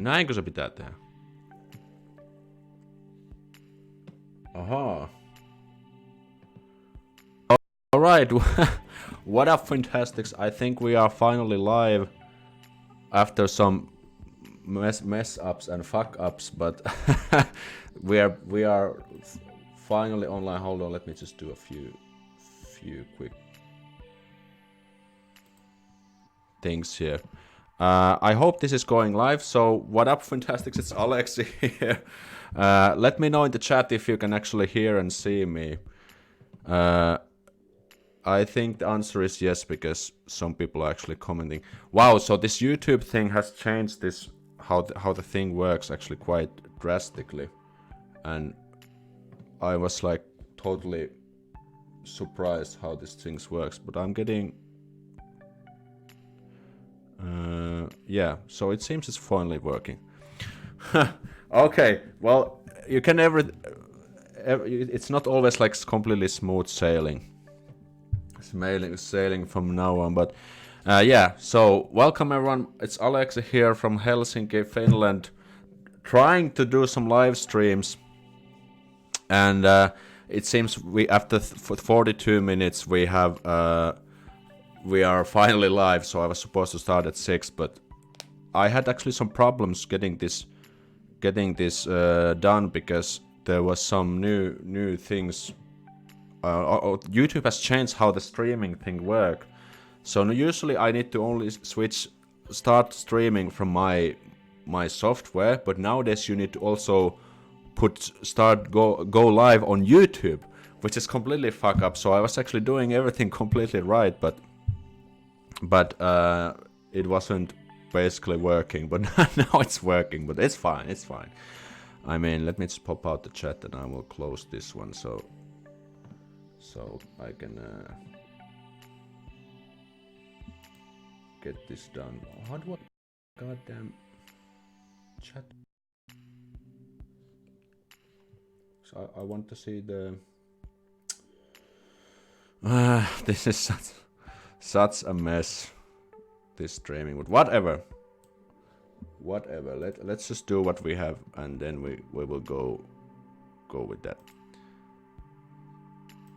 Näinkö se pitää tehdä? Ahaa. Alright, what up Fintastics? I think we are finally live after some mess ups and fuck ups, but we are finally online. Hold on, let me just do a few quick things here. I hope this is going live. So what up Fintastics, it's Alex here. Let me know in the chat if you can actually hear and see me. I think the answer is yes, because some people are actually commenting. Wow, so this YouTube thing has changed this, how the thing works actually quite drastically. And I was like totally surprised how this thing works, but I'm getting... yeah, so it seems it's finally working. Okay, well, you can never... It's not always like completely smooth sailing. Sailing from now on, but yeah, so welcome everyone, it's Alex here from Helsinki, Finland, trying to do some live streams, and it seems we after 42 minutes we have we are finally live. So I was supposed to start at 6, but I had actually some problems getting this done, because there was some new things. YouTube has changed how the streaming thing works. So usually I need to only start streaming from my software, but nowadays you need to also go live on YouTube, which is completely fuck up. So I was actually doing everything completely right, but it wasn't basically working. But now it's working, but it's fine. I mean, let me just pop out the chat and I will close this one so I can get this done. How do I goddamn chat? So I want to see the... this is such a mess, this streaming, but whatever. Let's just do what we have, and then we will go with that.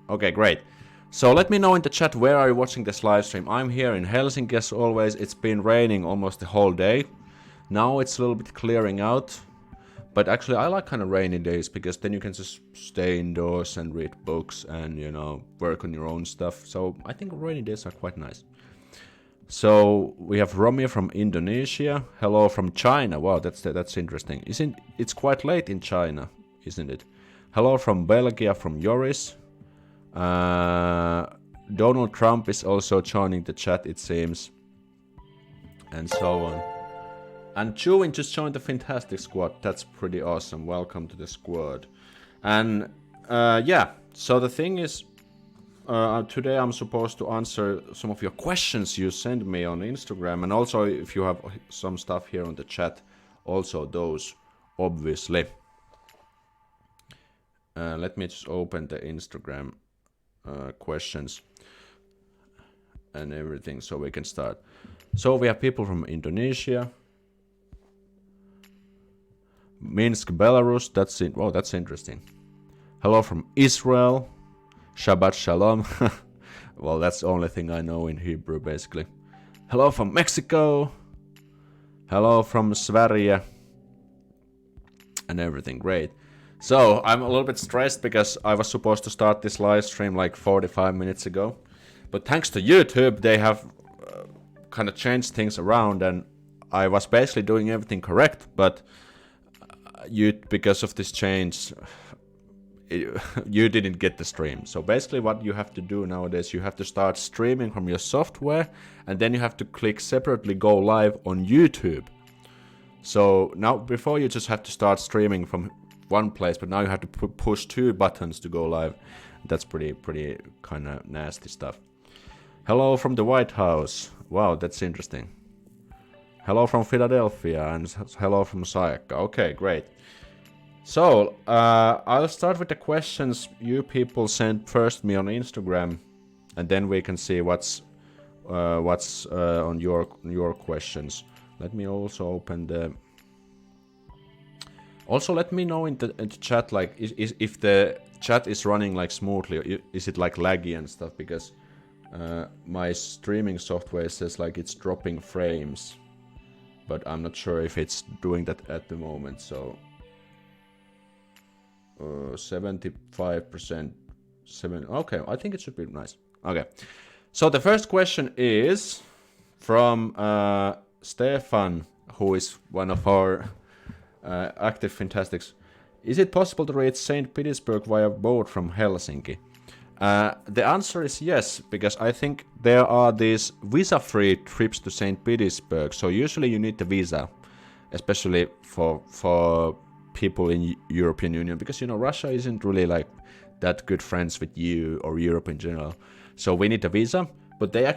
Okay, great. So let me know in the chat, where are you watching this live stream? I'm here in Helsinki as always. It's been raining almost the whole day. Now it's a little bit clearing out. But actually I like kind of rainy days, because then you can just stay indoors and read books and, you know, work on your own stuff. So I think rainy days are quite nice. So we have Romeo from Indonesia. Hello from China. Wow, that's interesting. It's quite late in China, isn't it? Hello from Belgium, from Joris. Donald Trump is also joining the chat, it seems, and so on. And Chewin just joined the Fantastic Squad. That's pretty awesome. Welcome to the squad. And yeah, so the thing is, today I'm supposed to answer some of your questions you send me on Instagram, and also if you have some stuff here on the chat, also those, obviously. Let me just open the Instagram questions and everything so we can start. So we have people from Indonesia, Minsk, Belarus. That's it. Oh, that's interesting. Hello from Israel. Shabbat Shalom. Well, that's the only thing I know in Hebrew, basically. Hello from Mexico. Hello from Sverige. And everything. Great. So, I'm a little bit stressed because I was supposed to start this live stream like 45 minutes ago. But thanks to YouTube, they have kind of changed things around, and I was basically doing everything correct, but because of this change, you didn't get the stream. So basically what you have to do nowadays, you have to start streaming from your software, and then you have to click separately go live on YouTube. So now, before you just have to start streaming from one place, but now you have to push 2 buttons to go live. That's pretty kind of nasty stuff. Hello from the White House. Wow, that's interesting. Hello from Philadelphia, and hello from Sayakka. Okay, great. So I'll start with the questions you people sent first me on Instagram, and then we can see what's on your questions. Let me also open the Also, let me know in the chat, like, if the chat is running like smoothly. Is it like laggy and stuff? Because my streaming software says like it's dropping frames, but I'm not sure if it's doing that at the moment. So 75%, okay, I think it should be nice. Okay, so the first question is from Stefan, who is one of our active Fintastics. Is it possible to reach Saint Petersburg via boat from Helsinki? The answer is yes, because I think there are these visa-free trips to Saint Petersburg. So usually you need the visa, especially for people in European Union, because you know Russia isn't really like that good friends with you or Europe in general. So we need a visa. But there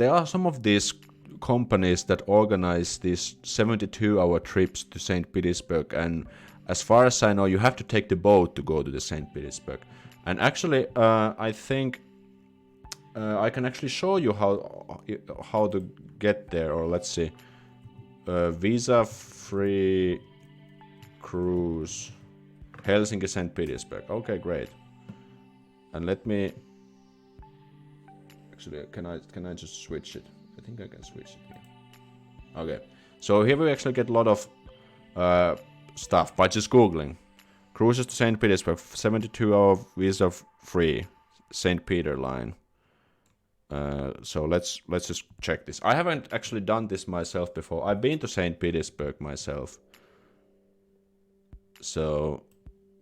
are some of these companies that organize these 72-hour trips to Saint Petersburg, and as far as I know, you have to take the boat to go to the Saint Petersburg. And actually, I think I can actually show you how to get there. Or let's see, visa-free cruise, Helsinki, Saint Petersburg. Okay, great. And let me actually, can I just switch it? I think I can switch it here. Okay, so here we actually get a lot of stuff by just googling. Cruises to St. Petersburg, 72-hour visa-free, St. Peter line. So let's just check this. I haven't actually done this myself before. I've been to St. Petersburg myself. So,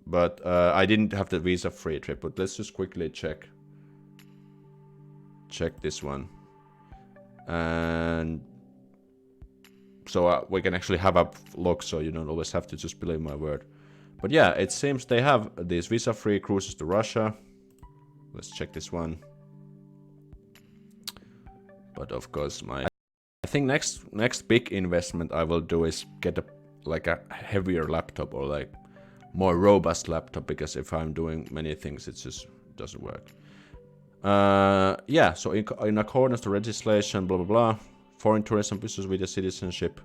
but I didn't have the visa-free trip. But let's just quickly check this one. And so we can actually have a look, so you don't always have to just believe my word. But yeah, it seems they have these visa-free cruises to Russia. Let's check this one. But of course, I think next big investment I will do is get a heavier laptop, or like more robust laptop, because if I'm doing many things, it just doesn't work. Yeah, so in accordance to legislation, blah blah blah, foreign tourism business with a citizenship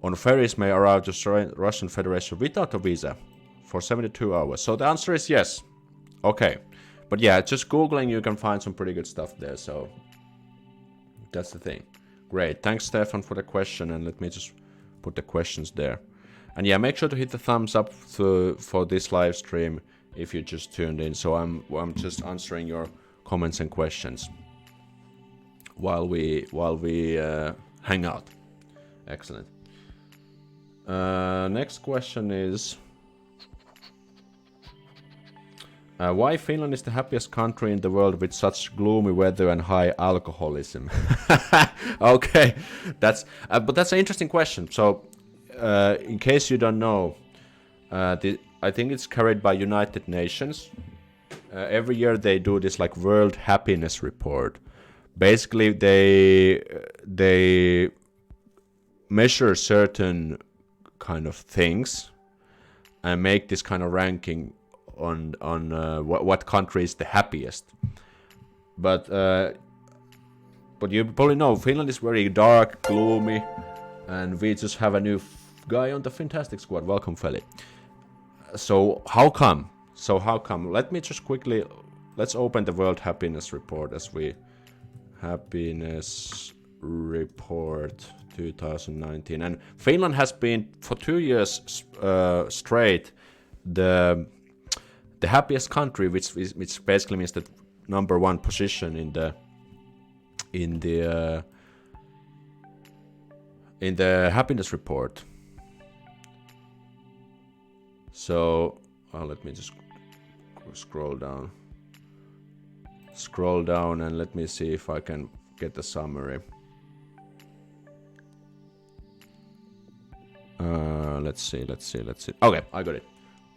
on ferries may arrive to Russian Federation without a visa for 72 hours. So the answer is yes. Okay, but yeah, just googling you can find some pretty good stuff there. So that's the thing. Great, thanks Stefan for the question, and let me just put the questions there. And yeah, make sure to hit the thumbs up for this live stream if you just tuned in. So I'm just answering your comments and questions while we hang out. Excellent. Next question is why Finland is the happiest country in the world with such gloomy weather and high alcoholism? Okay, but that's an interesting question. So in case you don't know, I think it's carried by United Nations. Every year they do this like World Happiness Report. Basically, they measure certain kind of things and make this kind of ranking on what country is the happiest. But you probably know Finland is very dark, gloomy, and we just have a new guy on the Fantastic Squad. Welcome, Feli. So how come? Let me just quickly, let's open the World Happiness Report as we Happiness Report 2019, and Finland has been for 2 years straight the happiest country, which basically means that #1 position in the happiness report. So let me just scroll down and let me see if I can get the summary. Let's see. Okay, I got it.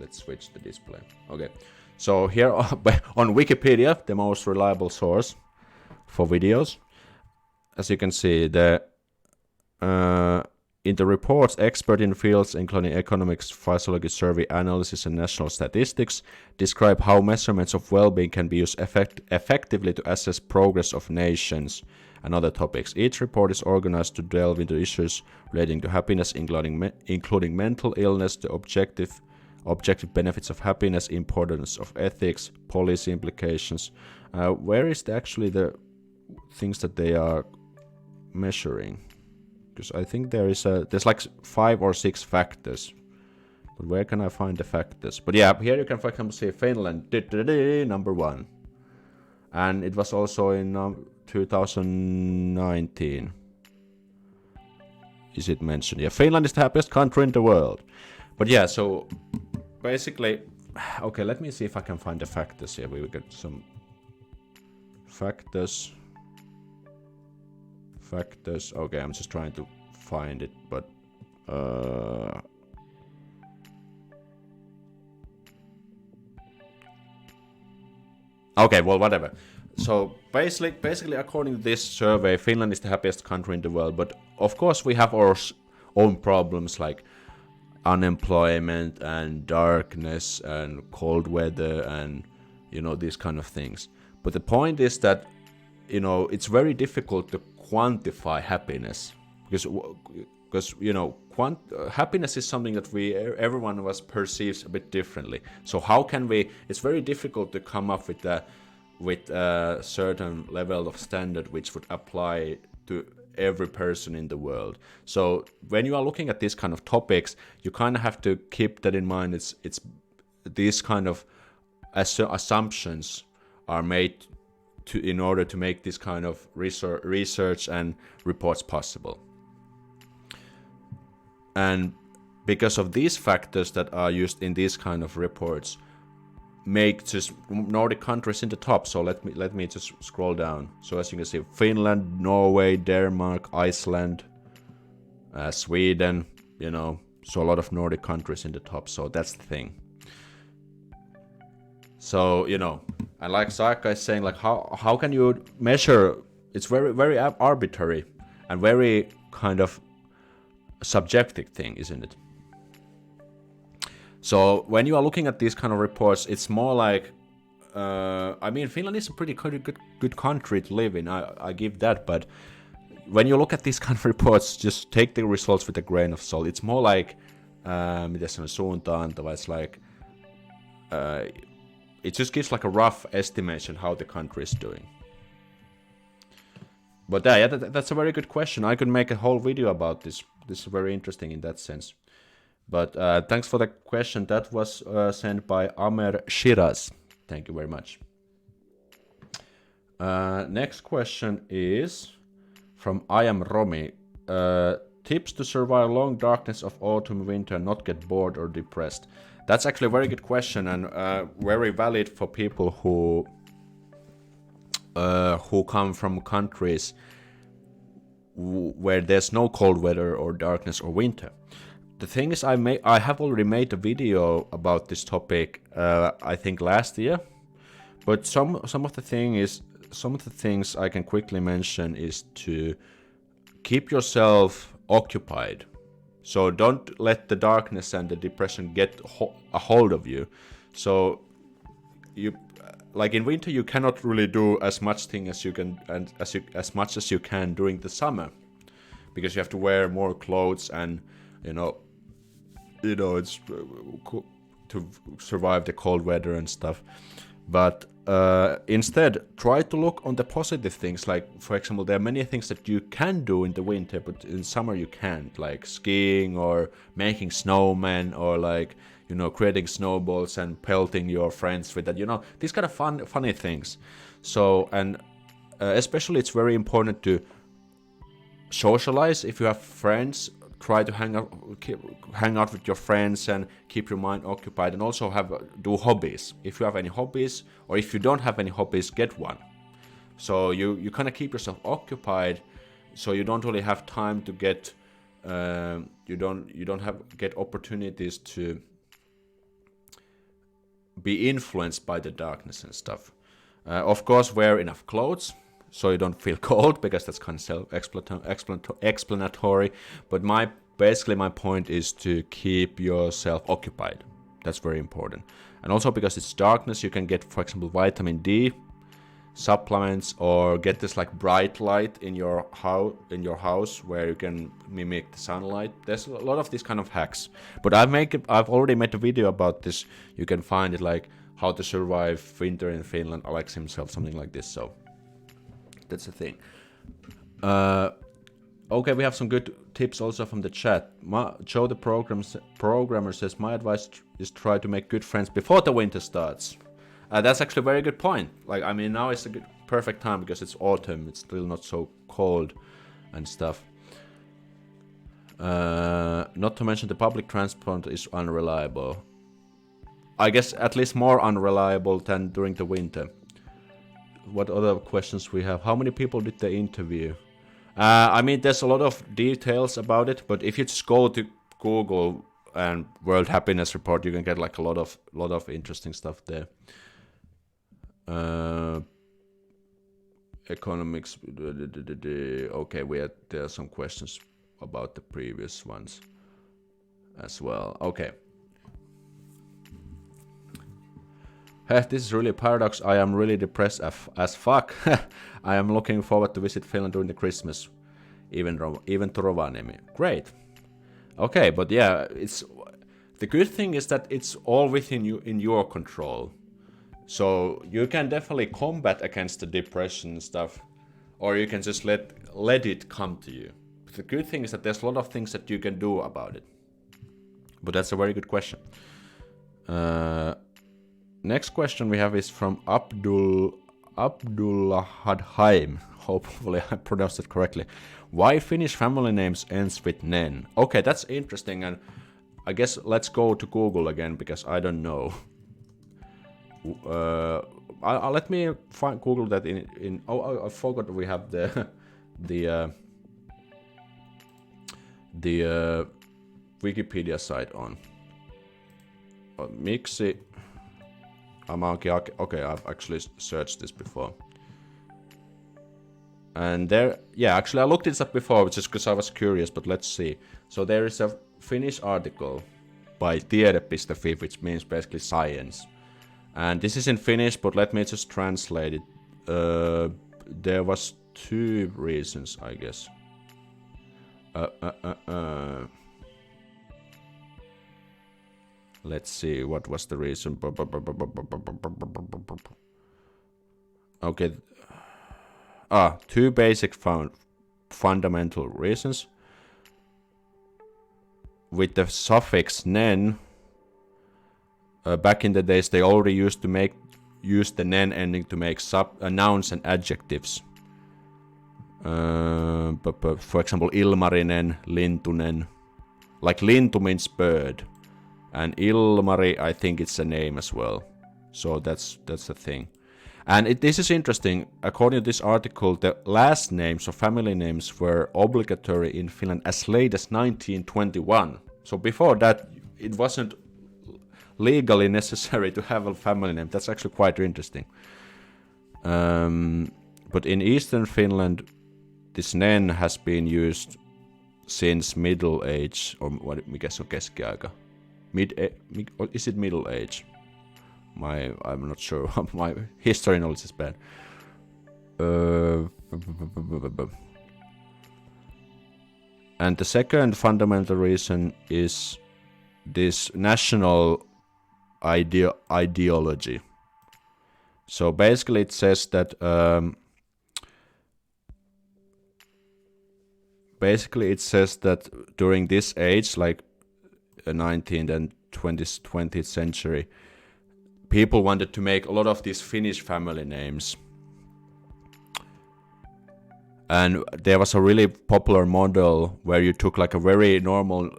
Let's switch the display. Okay, so here on Wikipedia, the most reliable source for videos, as you can see, in the reports, experts in fields including economics, physiology, survey analysis, and national statistics describe how measurements of well-being can be used effectively to assess progress of nations and other topics. Each report is organized to delve into issues relating to happiness, including mental illness, the objective benefits of happiness, importance of ethics, policy implications. Where is actually the things that they are measuring? Because I think there's like 5 or 6 factors. But where can I find the factors? But yeah, here you can, for example, see Finland, number 1. And it was also in 2019. Is it mentioned? Yeah, Finland is the happiest country in the world. But yeah, so basically, okay, let me see if I can find the factors here. We will get some factors. Okay, I'm just trying to find it, but okay, well, whatever. So basically, according to this survey, Finland is the happiest country in the world. But of course, we have our own problems like unemployment and darkness and cold weather and, you know, these kind of things. But the point is that, you know, it's very difficult to quantify happiness because you know, happiness is something that everyone of us perceives a bit differently. So how can we? It's very difficult to come up with a certain level of standard which would apply to every person in the world. So when you are looking at these kind of topics, you kind of have to keep that in mind. It's these kind of assumptions are made in order to make this kind of research and reports possible. And because of these factors that are used in these kind of reports, make just Nordic countries in the top. So let me just scroll down. So as you can see, Finland, Norway, Denmark, Iceland, Sweden, you know, so a lot of Nordic countries in the top. So that's the thing. So, you know, and like Saka is saying, like how can you measure? It's very, very arbitrary and very kind of subjective thing, isn't it? So when you are looking at these kind of reports, it's more like, I mean, Finland is a pretty good country to live in. I give that, but when you look at these kind of reports, just take the results with a grain of salt. It's more like, miten se on suuntaantava. It's like, it just gives like a rough estimation how the country is doing. But yeah, that's a very good question. I could make a whole video about this. This is very interesting in that sense. But thanks for the question. That was sent by Amer Shiraz. Thank you very much. Next question is from I Am Romy. Tips to survive long darkness of autumn, winter, and not get bored or depressed. That's actually a very good question and very valid for people who come from countries where there's no cold weather or darkness or winter. The thing is, I have already made a video about this topic, I think last year. But some of the things I can quickly mention is to keep yourself occupied. So don't let the darkness and the depression get a hold of you. So you, like in winter, you cannot really do as much thing as you can and as much as you can during the summer, because you have to wear more clothes and you know it's to survive the cold weather and stuff. But instead, try to look on the positive things. Like, for example, there are many things that you can do in the winter, but in summer you can't, like skiing or making snowmen or like, you know, creating snowballs and pelting your friends with that, you know, these kind of funny things. So, and especially it's very important to socialize. If you have friends, try to hang out with your friends and keep your mind occupied, and also do hobbies. If you have any hobbies, or if you don't have any hobbies, get one. So you kind of keep yourself occupied, so you don't really have time to get you don't get opportunities to be influenced by the darkness and stuff. Of course, wear enough clothes so you don't feel cold, because that's kind of self-explanatory. But basically my point is to keep yourself occupied. That's very important. And also because it's darkness, you can get, for example, vitamin D. supplements or get this like bright light in your house where you can mimic the sunlight. There's a lot of these kind of hacks, but I've already made a video about this. You can find it like how to survive winter in Finland, Alex himself, something like this. So that's the thing. Okay, we have some good tips also from the chat. Joe the programmer says, my advice is try to make good friends before the winter starts. That's actually a very good point. Like, I mean, now it's a perfect time because it's autumn. It's still not so cold and stuff. Not to mention the public transport is unreliable. I guess at least more unreliable than during the winter. What other questions we have? How many people did they interview? I mean, there's a lot of details about it, but if you just go to Google and World Happiness Report, you can get like a lot of interesting stuff there. Economics. Okay, there are some questions about the previous ones as well. Okay. This is really a paradox. I am really depressed as fuck. I am looking forward to visit Finland during the Christmas, even to Rovaniemi. Great. Okay, but yeah, the good thing is that it's all within you, in your control. So you can definitely combat against the depression and stuff, or you can just let it come to you. But the good thing is that there's a lot of things that you can do about it. But that's a very good question. Next question we have is from Abdullah Hadhaim. Hopefully I pronounced it correctly. Why Finnish family names ends with nen? Okay, that's interesting, and I guess let's go to Google again because I don't know. Let me Google that in. Oh, I forgot we have the Wikipedia site on. Miksi. Okay, I've actually searched this before. And there, yeah, actually I looked this up before just because I was curious, but let's see. So there is a Finnish article by Tiede.fi, which means basically science. And this is in Finnish, but let me just translate it. There was two reasons, I guess. Let's see, what was the reason? Okay. Two basic fundamental reasons. With the suffix nen, back in the days they already used to use the nen ending to make nouns and adjectives. For example, Ilmarinen, Lintunen. Like lintu means bird. And Ilmari, I think it's a name as well. So that's the thing. And this is interesting. According to this article, the last names or family names were obligatory in Finland as late as 1921. So before that, it wasn't legally necessary to have a family name. That's actually quite interesting. But in Eastern Finland, this nen has been used since Middle Age, or what we guess on keskiaika. Is it Middle Age? I'm not sure. My history knowledge is bad. And the second fundamental reason is this national ideology. So basically it says that during this age, like 19th and 20th century, people wanted to make a lot of these Finnish family names. And there was a really popular model where you took like a very normal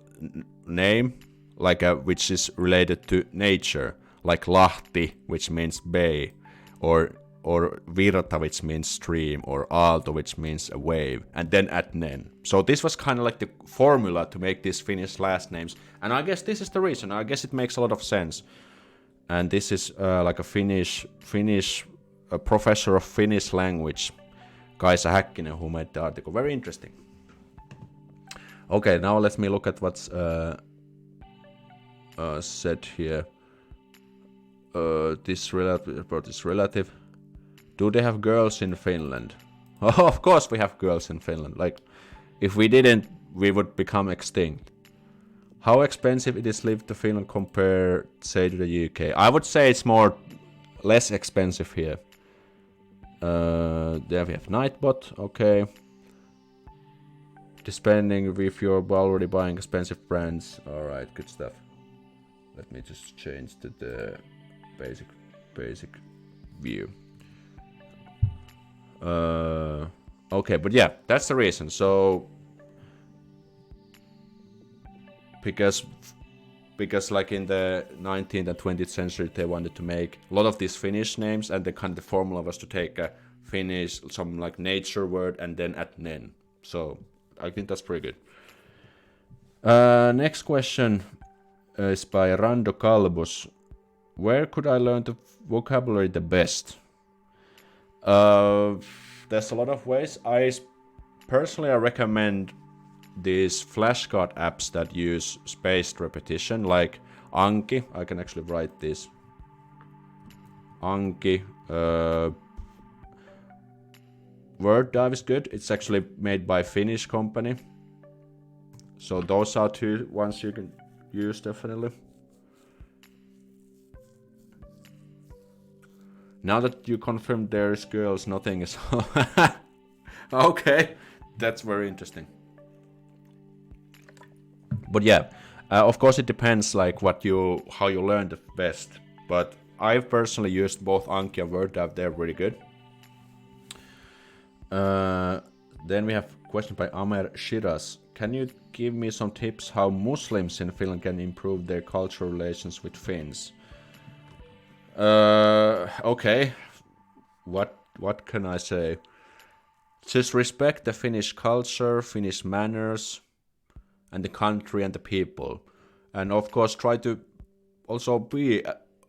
name, like which is related to nature, like Lahti, which means bay, or Virta, which means stream, or Aalto, which means a wave, and then add nen. So this was kind of like the formula to make these Finnish last names, and I guess this is the reason. I guess it makes a lot of sense. And this is like a Finnish professor of Finnish language, Kaisa Häkkinen, who made the article. Very interesting. Okay, now let me look at what's said here. This report is relative. Do they have girls in Finland? Oh, of course we have girls in Finland. Like, if we didn't, we would become extinct. How expensive it is live to Finland compared, say, to the UK? I would say it's less expensive here. There we have Nightbot, okay. Depending if you're already buying expensive brands. Alright, good stuff. Let me just change to the basic view. Okay, but yeah, that's the reason. So because like in the 19th and 20th century they wanted to make a lot of these Finnish names, and the formula was to take a Finnish, some like nature word, and then add nen. So I think that's pretty good. Next question is by Rando Kalbus. Where could I learn the vocabulary the best? There's a lot of ways. I recommend these flashcard apps that use spaced repetition, like Anki. I can actually write this. Anki. Word Dive is good. It's actually made by Finnish company. So those are two ones you can use definitely. Now that you confirmed there's girls, nothing is... Okay, that's very interesting. But yeah, of course it depends like how you learn the best. But I've personally used both Anki and Word Dive. They're really good. Then we have a question by Amer Shiraz. Can you give me some tips how Muslims in Finland can improve their cultural relations with Finns? Okay. What can I say? Just respect the Finnish culture, Finnish manners, and the country and the people. And of course try to also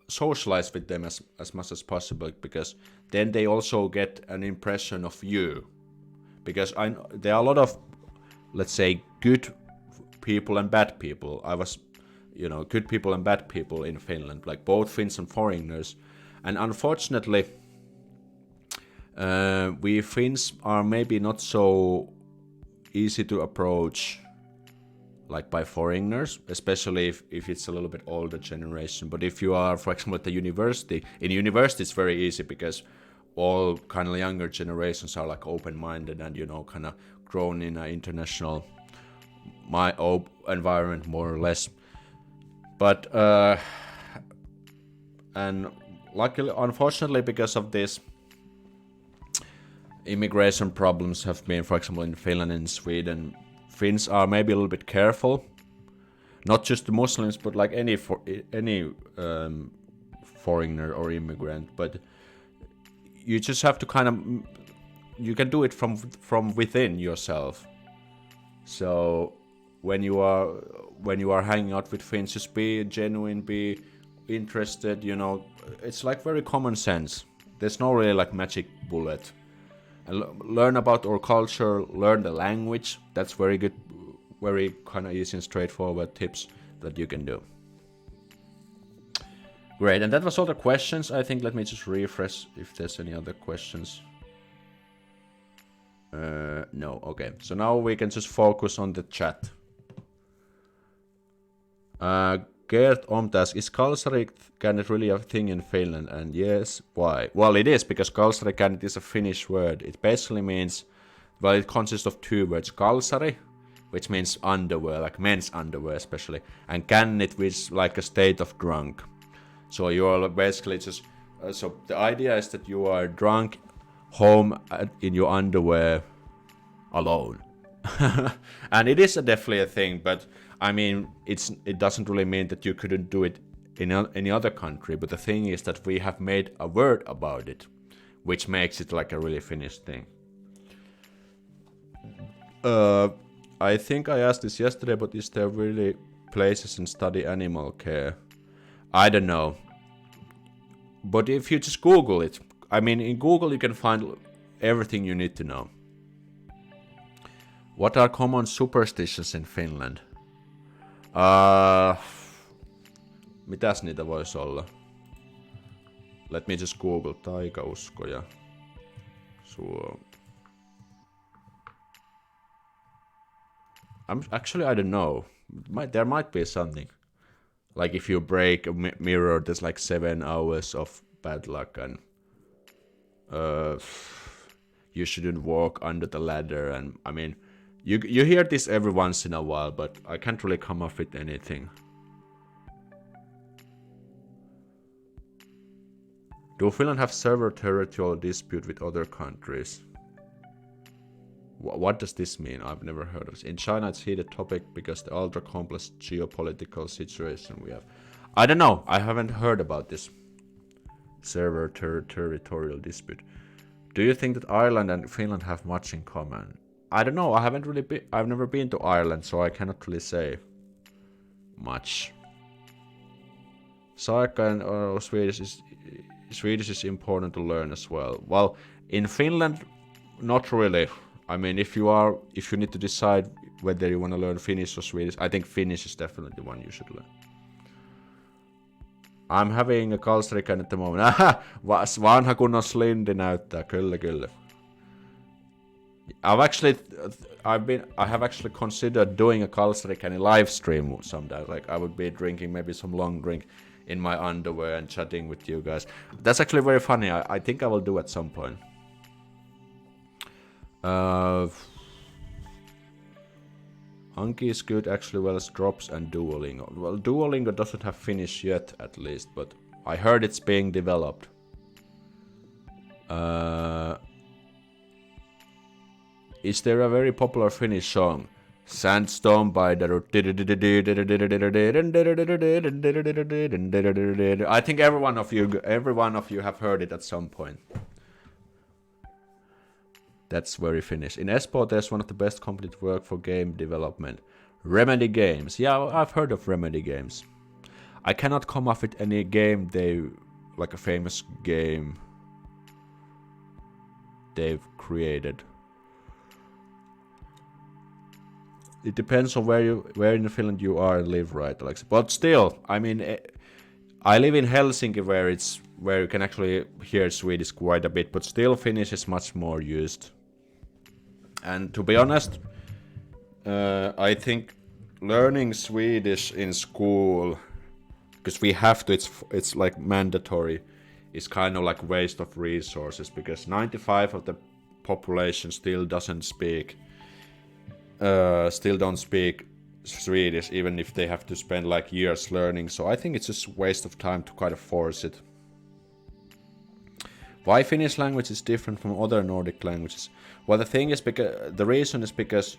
socialize with them as much as possible, because then they also get an impression of you. Because there are a lot of, let's say, good people and bad people. Good people and bad people in Finland, like both Finns and foreigners. And unfortunately, we Finns are maybe not so easy to approach like by foreigners, especially if it's a little bit older generation. But if you are, for example, at the university, in university it's very easy because all kind of younger generations are like open-minded and, kind of grown in an international environment more or less. But and luckily, unfortunately, because of this, immigration problems have been, for example, in Finland and Sweden, Finns are maybe a little bit careful. Not just the Muslims, but like any foreigner or immigrant. But you just have to you can do it from within yourself. So when you are hanging out with Finns, just be genuine, be interested. It's like very common sense. There's no really like magic bullet. And learn about our culture, learn the language. That's very good, very kind of easy and straightforward tips that you can do. Great, and that was all the questions. I think let me just refresh if there's any other questions. No, okay. So now we can just focus on the chat. Gert Omtas, is kalsarikäännet really a thing in Finland? And yes, why? Well, it is, because kalsarikäännet is a Finnish word. It basically means, well, it consists of two words. Kalsari, which means underwear, like men's underwear especially, and kännit, which is like a state of drunk. So you're basically just... so the idea is that you are drunk home in your underwear alone. And it is definitely a thing, but I mean, it doesn't really mean that you couldn't do it in any other country. But the thing is that we have made a word about it, which makes it like a really Finnish thing. I think I asked this yesterday, but is there really places and study animal care? I don't know. But if you just Google it, I mean, in Google you can find everything you need to know. What are common superstitions in Finland? Mitäs niitä voisi olla? Let me just Google taikauskoja. So I don't know. There might be something. Like if you break a mirror, there's like 7 hours of bad luck, and you shouldn't walk under the ladder. And I mean, you hear this every once in a while, but I can't really come up with anything. Do Finland have severe territorial dispute with other countries? What does this mean? I've never heard of this. In China, it's heated topic because the ultra complex geopolitical situation we have. I don't know. I haven't heard about this severe territorial dispute. Do you think that Ireland and Finland have much in common? I don't know. I've never been to Ireland, so I cannot really say much. Saika and Swedish is important to learn as well. Well, in Finland, not really. I mean, if you need to decide whether you want to learn Finnish or Swedish, I think Finnish is definitely the one you should learn. I'm having a kalsarikäni at the moment. Aha, vanha kunnon slindi näyttää, kyllä. I have actually considered doing a kalsarikäni live stream sometime. Like I would be drinking maybe some long drink in my underwear and chatting with you guys. That's actually very funny. I think I will do at some point. Anki is good actually, well as Drops and Duolingo. Well, Duolingo doesn't have Finnish yet, at least, but I heard it's being developed. Is there a very popular Finnish song? Sandstone by the... I think every one of you have heard it at some point. That's very Finnish. In Espoo, there's one of the best complete work for game development. Remedy Games. Yeah, I've heard of Remedy Games. I cannot come up with any game like a famous game they've created. It depends on where in Finland you are and live, right? Like, but still, I mean, I live in Helsinki, where you can actually hear Swedish quite a bit, but still Finnish is much more used. And to be honest, I think learning Swedish in school, because we have to, it's like mandatory, is kind of like waste of resources, because 95% of the population still don't speak Swedish, even if they have to spend like years learning. So I think it's just a waste of time to kind of force it. Why Finnish language is different from other Nordic languages? Well, the reason is because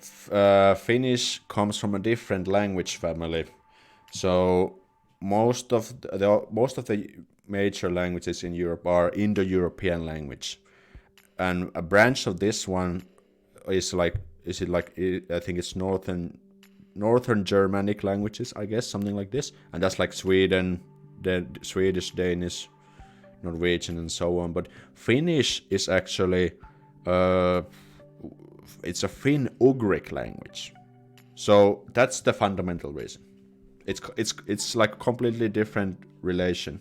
Finnish comes from a different language family. So most of the major languages in Europe are Indo-European language, and a branch of this one is I think it's northern Germanic languages, I guess, something like this, and that's like Sweden, the Swedish, Danish, Norwegian, and so on. But Finnish is actually it's a Finn-Ugric language, so that's the fundamental reason. It's like a completely different relation.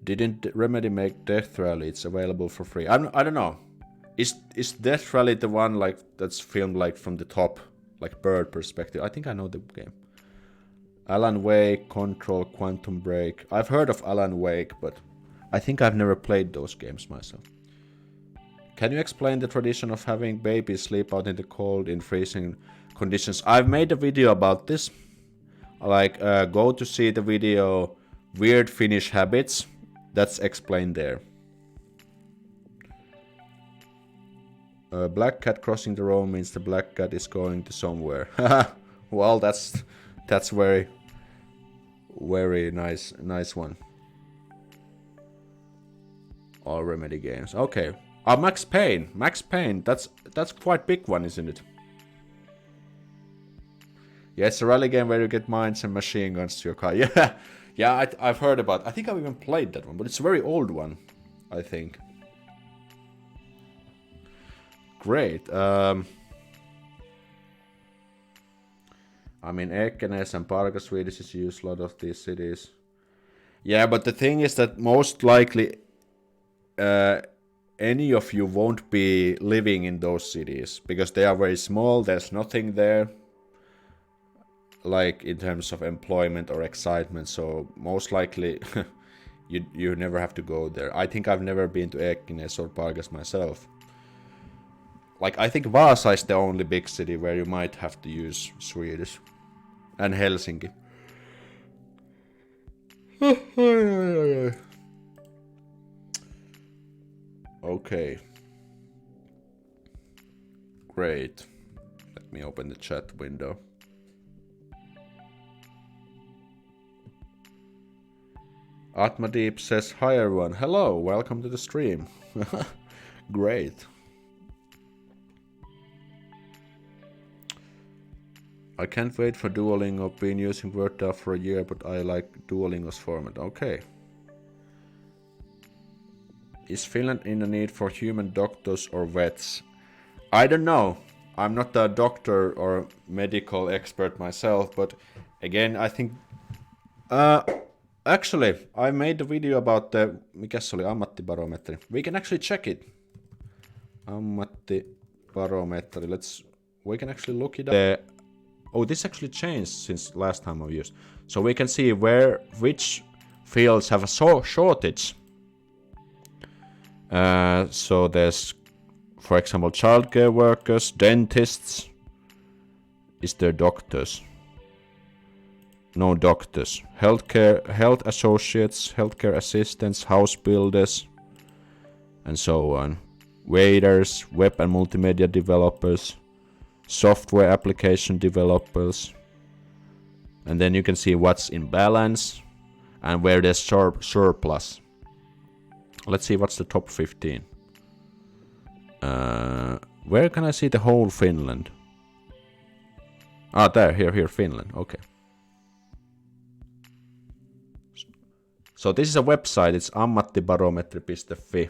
Didn't Remedy make Death Rally? It's available for free. I don't know. Is Death Rally the one like that's filmed like from the top, like bird perspective? I think I know the game. Alan Wake, Control, Quantum Break. I've heard of Alan Wake, but I think I've never played those games myself. Can you explain the tradition of having babies sleep out in the cold in freezing conditions? I've made a video about this. Like, go to see the video Weird Finnish Habits. That's explained there. Black cat crossing the road means the black cat is going to somewhere. Well, that's very, very nice one. All Remedy games. Okay. Max Payne. That's quite big one, isn't it? Yeah, it's a rally game where you get mines and machine guns to your car. Yeah, I've heard about. I think I've even played that one, but it's a very old one, I think. Great. I mean, Ekenäs and Parga Swedish is used a lot of these cities. Yeah, but the thing is that most likely any of you won't be living in those cities because they are very small. There's nothing there, like in terms of employment or excitement. So most likely, you never have to go there. I think I've never been to Ekenäs or Pargas myself. Like I think Vaasa is the only big city where you might have to use Swedish, and Helsinki. Okay. Great. Let me open the chat window. Atmadeep says, hi everyone. Hello, welcome to the stream. Great. I can't wait for Duolingo. Been using WordDAV for a year, but I like Duolingo's format. Okay. Is Finland in the need for human doctors or vets? I don't know. I'm not a doctor or medical expert myself, but again, I think... actually, I made a video about the... Mikäs oli ammattibarometri? We can actually check it. Ammattibarometri. We can actually look it up. Oh, this actually changed since last time I used. So we can see which fields have a shortage. So there's, for example, childcare workers, dentists. Is there doctors? No doctors. Health associates, healthcare assistants, house builders, and so on. Waiters, web and multimedia developers, software application developers. And then you can see what's in balance and where there's surplus. Let's see what's the top 15. Where can I see the whole Finland? Ah, there, here, Finland. Okay. So this is a website. It's ammattibarometri.fi.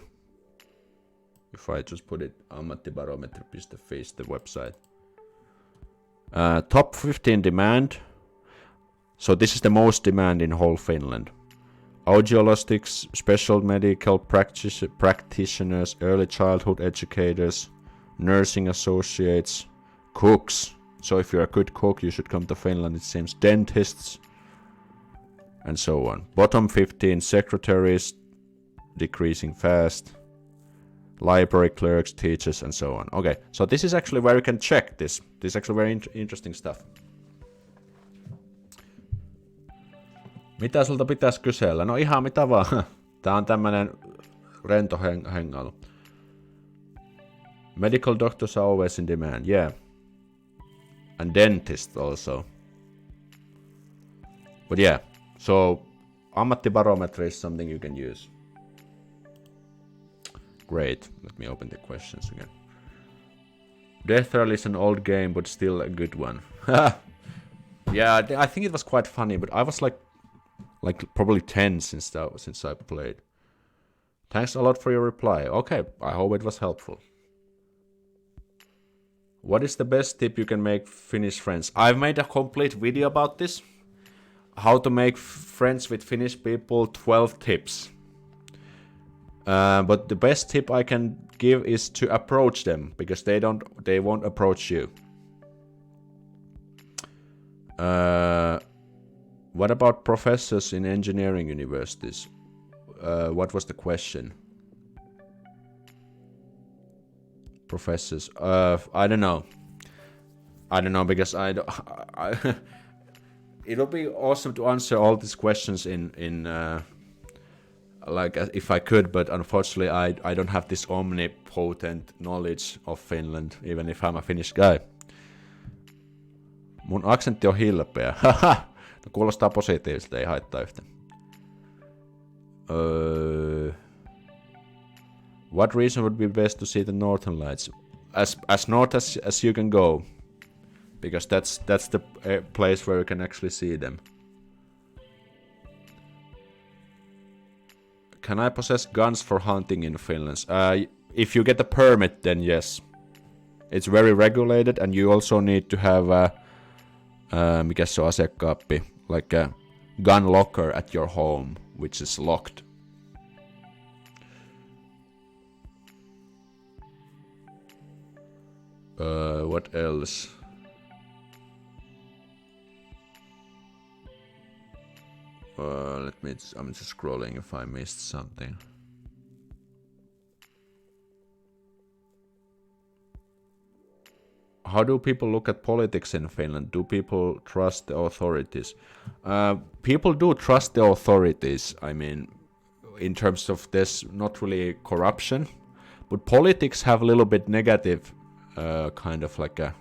If I just put it, ammattibarometri.fi is the website. Top 15 demand. So this is the most demand in whole Finland. Audiologists, special medical practitioners, early childhood educators, nursing associates, cooks. So if you're a good cook, you should come to Finland, it seems. Dentists, and so on. Bottom 15, secretaries, decreasing fast. Library clerks, teachers, and so on. Okay, so this is actually where you can check this. This is actually very interesting stuff. Mitä sulta pitäisi kysellä? No ihan mitä vaan. Tää on tämmönen rento hengailu. Medical doctors are always in demand, yeah. And dentists also. But yeah, so ammattibarometri is something you can use. Great, let me open the questions again. Death Rally is an old game, but still a good one. Yeah, I think it was quite funny, but I was like probably 10 since I played. Thanks a lot for your reply. Okay, I hope it was helpful. What is the best tip you can make Finnish friends? I've made a complete video about this. How to make friends with Finnish people, 12 tips. But the best tip I can give is to approach them, because they won't approach you. What about professors in engineering universities? What was the question? Professors. I don't know. Because it'll be awesome to answer all these questions in like if I could, but unfortunately I don't have this omnipotent knowledge of Finland, even if I'm a Finnish guy. Mun aksentti on hilpeä. No, kuulostaa positiiviselta, ei haittaa yhtään. What reason would be best to see the Northern Lights? As north as you can go, because that's the place where you can actually see them. Can I possess guns for hunting in Finland? If you get a permit, then yes. It's very regulated, and you also need to have mikä se on asekaappi, like gun locker at your home, which is locked. What else? I'm just scrolling if I missed something. How do people look at politics in Finland? Do people trust the authorities? People do trust the authorities. I mean, in terms of there's not really corruption, but politics have a little bit negative kind of like a...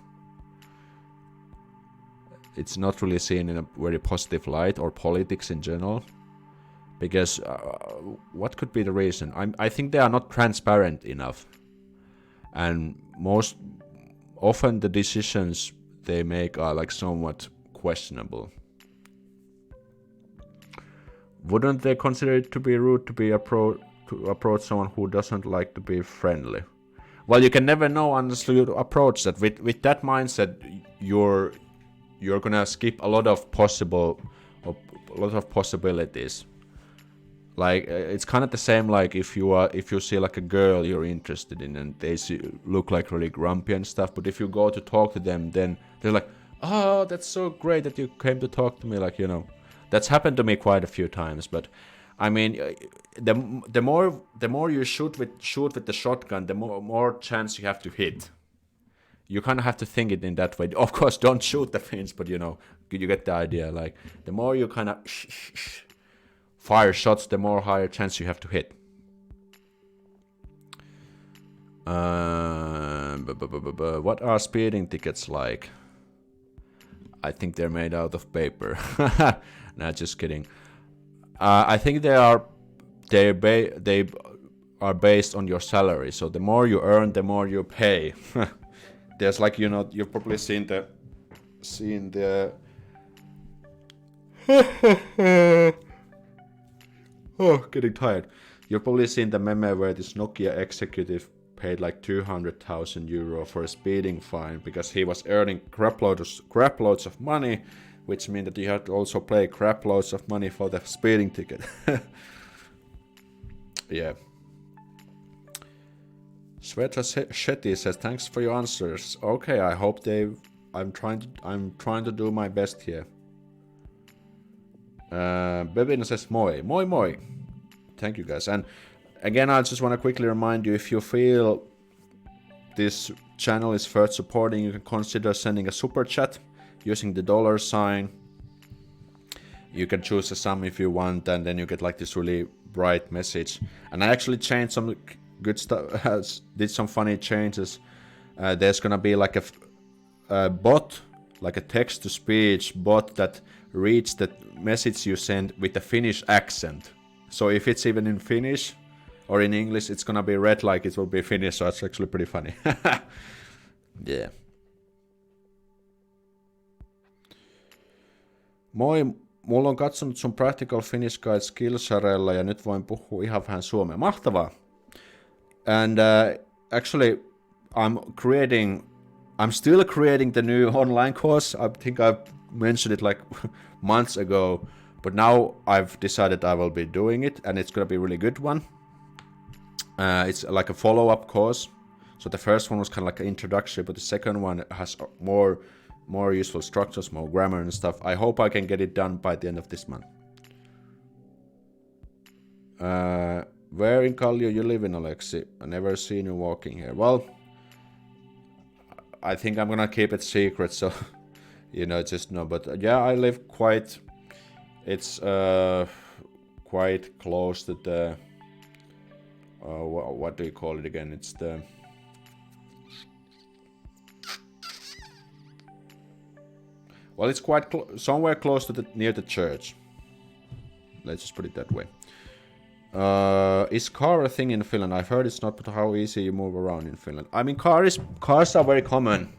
It's not really seen in a very positive light, or politics in general. Because what could be the reason? I think they are not transparent enough. And most often the decisions they make are like somewhat questionable. Wouldn't they consider it to be rude to approach someone who doesn't like to be friendly? Well, you can never know unless you approach that. With that mindset, you're gonna skip a lot of possibilities. Like it's kind of the same like if you see like a girl you're interested in and they look like really grumpy and stuff, but if you go to talk to them, then they're like, oh, that's so great that you came to talk to me, like, you know. That's happened to me quite a few times. But I mean, the more you shoot with the shotgun, the more chance you have to hit. You kind of have to think it in that way. Of course, don't shoot the Finns, but you know, you get the idea. Like the more you kind of fire shots, the more higher chance you have to hit. What are speeding tickets like? I think they're made out of paper. Nah, just kidding. I think they are based on your salary. So the more you earn, the more you pay. There's like, you know, you've probably seen the oh, getting tired. You've probably seen the meme where this Nokia executive paid like 200,000 euro for a speeding fine because he was earning crap loads of money, which means that you have to also pay crap loads of money for the speeding ticket. Yeah. Svetra Shetty says, thanks for your answers. Okay, I hope I'm trying to do my best here. Bebina says, moi. Moi moi. Thank you guys. And again, I just want to quickly remind you, if you feel this channel is worth supporting, you can consider sending a super chat using the $sign. You can choose a sum if you want, and then you get like this really bright message. And I actually changed some good stuff, did some funny changes. There's gonna be like a bot, like a text-to-speech bot that reads the message you send with a Finnish accent. So if it's even in Finnish or in English, it's gonna be read like it will be Finnish, so it's actually pretty funny. Yeah. Moi, mulla on katsonut sun Practical Finnish Guide Skillsharella ja nyt voin puhua ihan vähän suomea. Mahtavaa! And actually, I'm still creating the new online course. I think I've mentioned it like months ago, but now I've decided I will be doing it, and it's gonna be a really good one. It's like a follow-up course. So the first one was kind of like an introduction, but the second one has more useful structures, more grammar and stuff. I hope I can get it done by the end of this month. Where in Kallio you live in, Alexi? I never seen you walking here. Well, I think I'm gonna keep it secret, so you know, just know. But yeah, I live quite. It's quite close to the. What do you call it again? It's the. Well, it's quite somewhere close to near the church. Let's just put it that way. Is car a thing in Finland? I've heard it's not, but how easy you move around in Finland. I mean, cars are very common.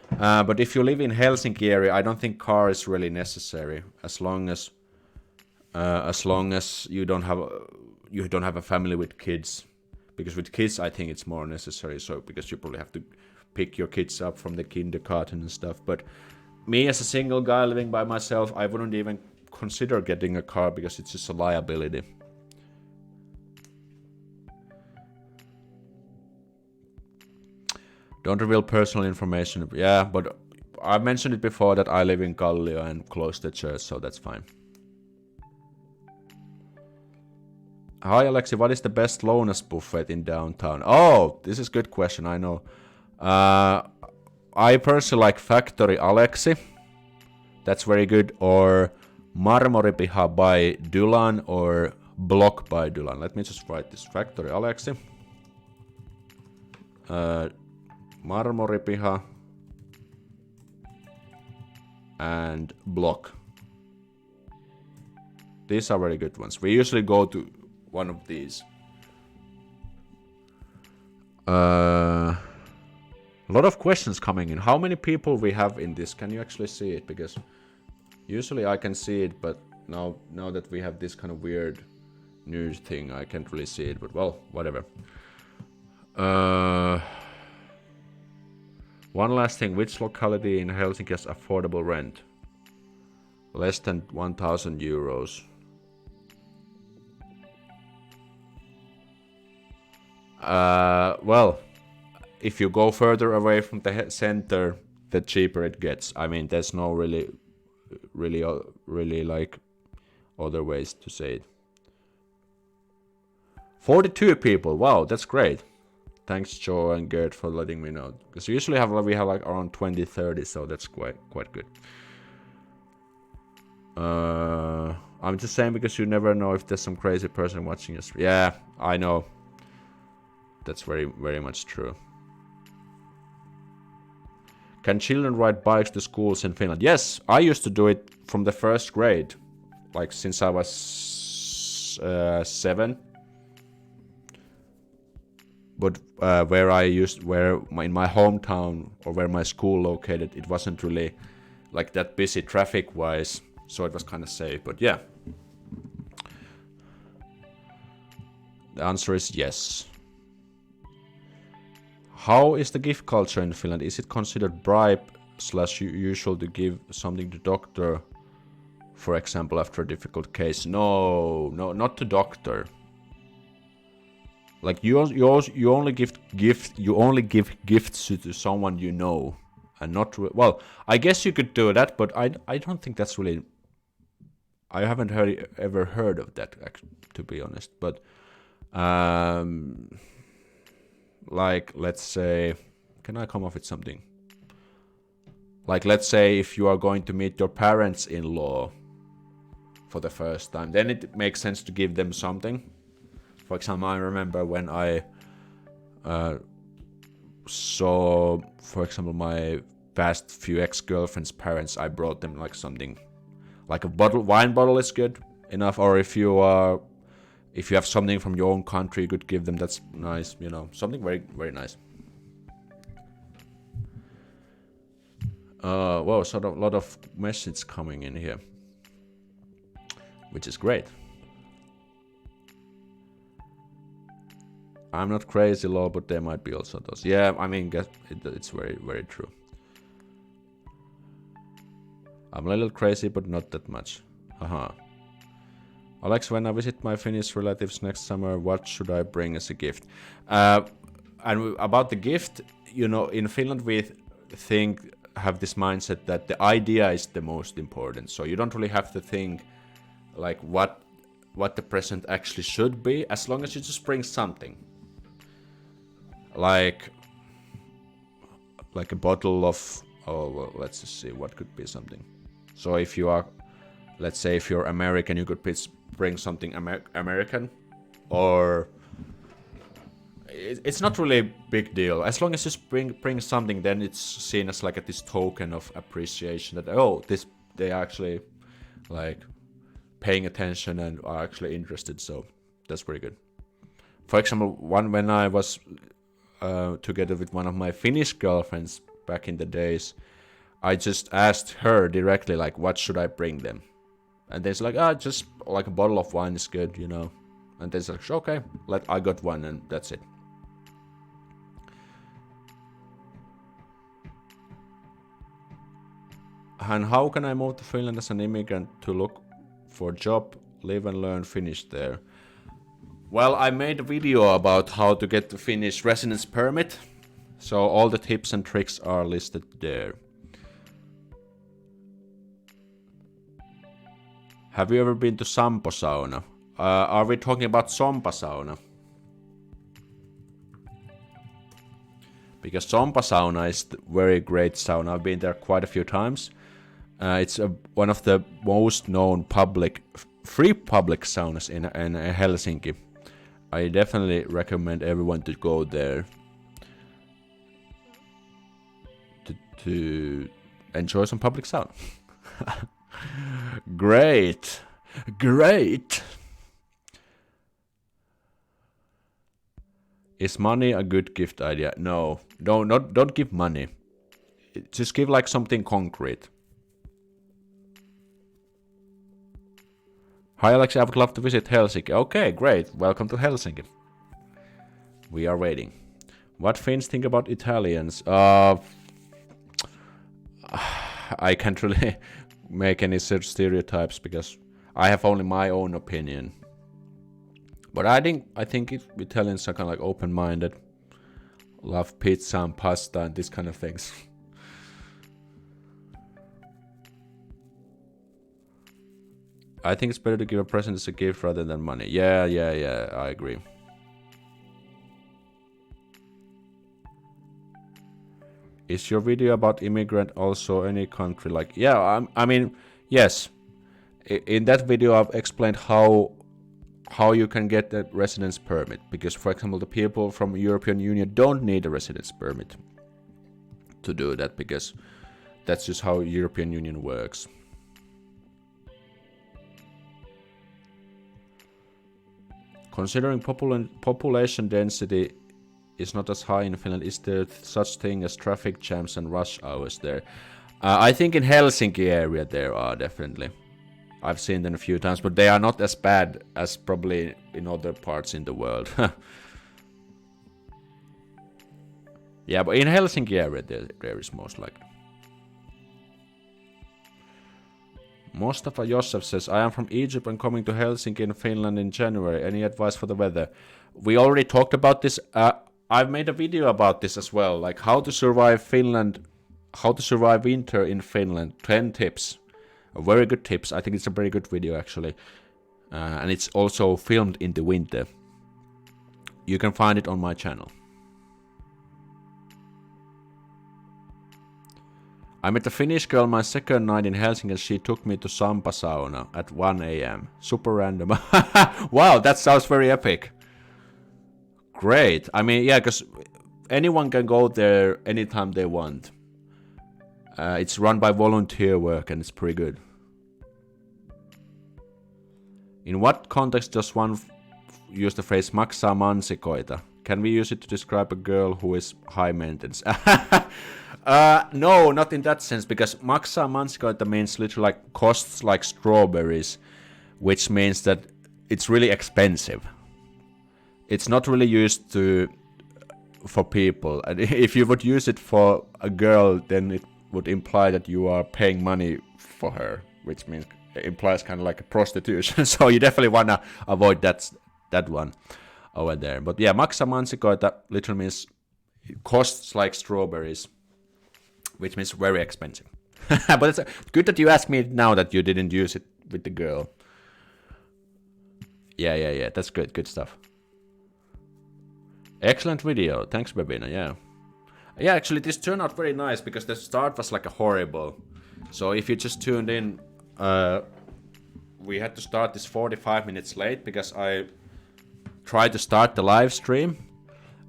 But if you live in Helsinki area, I don't think car is really necessary, as long as you don't have a family with kids. Because with kids, I think it's more necessary. So because you probably have to pick your kids up from the kindergarten and stuff. But me as a single guy living by myself, I wouldn't even consider getting a car because it's just a liability. Don't reveal personal information. Yeah, but I mentioned it before that I live in Kallio and close to the church, so that's fine. Hi Alexi, what is the best lounge buffet in downtown? Oh, this is a good question, I know. I personally like Factory Alexi. That's very good. Or Marmoripiha by Dylan or Block by Dylan. Let me just write this. Factory Alexi. Marmoripiha and Block. These are very good ones. We usually go to one of these. A lot of questions coming in. How many people we have in this? Can you actually see it? Because usually I can see it, but now that we have this kind of weird news thing, I can't really see it. But well, whatever. One last thing. Which locality in Helsinki has affordable rent? Less than 1,000 euros. Well, if you go further away from the center, the cheaper it gets. I mean, there's no really like other ways to say it. 42 people. Wow, that's great. Thanks, Joe and Gert, for letting me know. Because usually we have like around 20, 30, so that's quite good. I'm just saying because you never know if there's some crazy person watching us. Yeah, I know. That's very, very much true. Can children ride bikes to schools in Finland? Yes, I used to do it from the first grade, like since I was 7. But where in my hometown or where my school located, it wasn't really like that busy traffic-wise, so it was kind of safe. But yeah, the answer is yes. How is the gift culture in Finland? Is it considered bribe/usual to give something to doctor, for example, after a difficult case? No, not to doctor. Like you only give gifts to someone you know, and not well. I guess you could do that, but I don't think that's really. I haven't ever heard of that, to be honest. But like, let's say, can I come up with something? Like, let's say if you are going to meet your parents-in-law for the first time, then it makes sense to give them something. For example, I remember when I saw, for example, my past few ex-girlfriends' parents, I brought them like something, like a wine bottle is good enough, or if you have something from your own country, you could give them. That's nice, you know, something very, very nice. Whoa, sort of a lot of messages coming in here, which is great. I'm not crazy, lol, but there might be also those. Yeah, I mean, it's very, very true. I'm a little crazy, but not that much. Haha. Alex, when I visit my Finnish relatives next summer, what should I bring as a gift? And about the gift, you know, in Finland we have this mindset that the idea is the most important. So you don't really have to think like what the present actually should be, as long as you just bring something. Like a bottle of, well, let's just see, what could be something. So if you are, let's say if you're American, you could bring something American, or it's not really a big deal. As long as you bring something, then it's seen as like this token of appreciation that, they are actually like paying attention and are actually interested, so that's pretty good. For example, when I was together with one of my Finnish girlfriends back in the days, I just asked her directly, like, what should I bring them? And they're like, just like a bottle of wine is good, you know. And they're like, okay, I got one, and that's it. And how can I move to Finland as an immigrant to look for job, live and learn Finnish there. Well, I made a video about how to get the Finnish residence permit, so all the tips and tricks are listed there. Have you ever been to Sampo sauna? Are we talking about Sompa sauna? Because Sompa sauna is a very great sauna. I've been there quite a few times. It's one of the most known free public saunas in Helsinki. I definitely recommend everyone to go there to enjoy some public sauna. Great. Is money a good gift idea? No, don't give money. Just give like something concrete. Hi Alex, I would love to visit Helsinki. Okay, great. Welcome to Helsinki. We are waiting. What Finns think about Italians? I can't really make any stereotypes because I have only my own opinion. But I think Italians are kind of like open-minded, love pizza and pasta and these kind of things. I think it's better to give a present as a gift rather than money. Yeah, I agree. Is your video about immigrant also any country? Like, yeah, I mean, yes. In that video, I've explained how you can get a residence permit. Because, for example, the people from European Union don't need a residence permit to do that. Because that's just how European Union works. Considering population density is not as high in Finland, is there such thing as traffic jams and rush hours there? I think in Helsinki area there are definitely. I've seen them a few times, but they are not as bad as probably in other parts in the world. Yeah, but in Helsinki area there is most likely. Mustafa Joseph says, I am from Egypt and coming to Helsinki in Finland in January. Any advice for the weather? We already talked about this. I've made a video about this as well, like how to survive Finland, how to survive winter in Finland. 10 tips. Very good tips. I think it's a very good video actually. And it's also filmed in the winter. You can find it on my channel. I met a Finnish girl my second night in Helsinki and she took me to Sampa sauna at 1 a.m. Super random. Wow, that sounds very epic. Great. I mean, yeah, because anyone can go there anytime they want. It's run by volunteer work and it's pretty good. In what context does one use the phrase maksaa mansikoita? Can we use it to describe a girl who is high maintenance? No, not in that sense, because maksaa mansikoita means literally like costs like strawberries, which means that it's really expensive. It's not really used for people. And if you would use it for a girl, then it would imply that you are paying money for her, which means implies kind of like a prostitution. So you definitely want to avoid that one over there. But yeah, maksaa mansikoita literally means it costs like strawberries, which means very expensive. But it's good that you asked me now that you didn't use it with the girl. Yeah, that's good stuff. Excellent video, thanks Babina, yeah. Yeah, actually this turned out very nice because the start was like a horrible. So if you just tuned in, we had to start this 45 minutes late because I tried to start the live stream.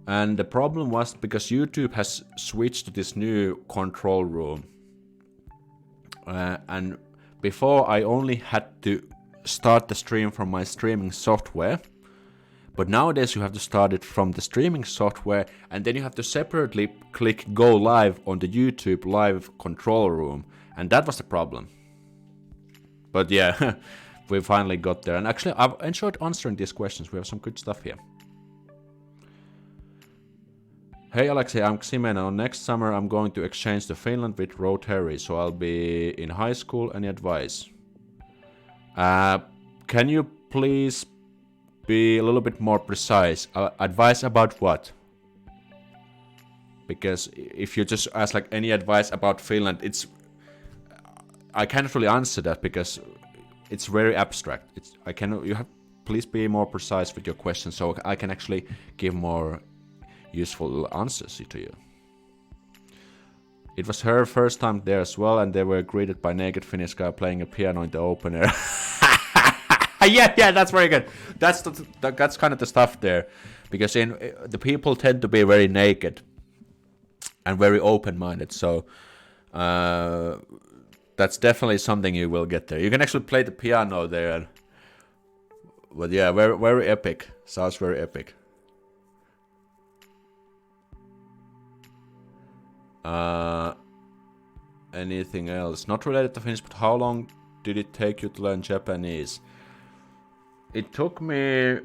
And the problem was because YouTube has switched to this new control room. And before I only had to start the stream from my streaming software. But nowadays you have to start it from the streaming software and then you have to separately click go live on the YouTube live control room. And that was the problem. But yeah, we finally got there. And actually I've enjoyed answering these questions. We have some good stuff here. Hey Alexei, I'm Ximena. Next summer I'm going to exchange to Finland with Rotary, so I'll be in high school. Any advice? Can you please be a little bit more precise? Advice about what? Because if you just ask like any advice about Finland, I cannot really answer that because it's very abstract. Please be more precise with your questions so I can actually give more useful answers to you. It was her first time there as well, and they were greeted by naked Finnish guy playing a piano in the open air. yeah, that's very good. That's kind of the stuff there, because the people tend to be very naked and very open-minded. So that's definitely something you will get there. You can actually play the piano there, but yeah, very very epic. Sounds very epic. Anything else? Not related to Finnish, but how long did it take you to learn Japanese? It took me...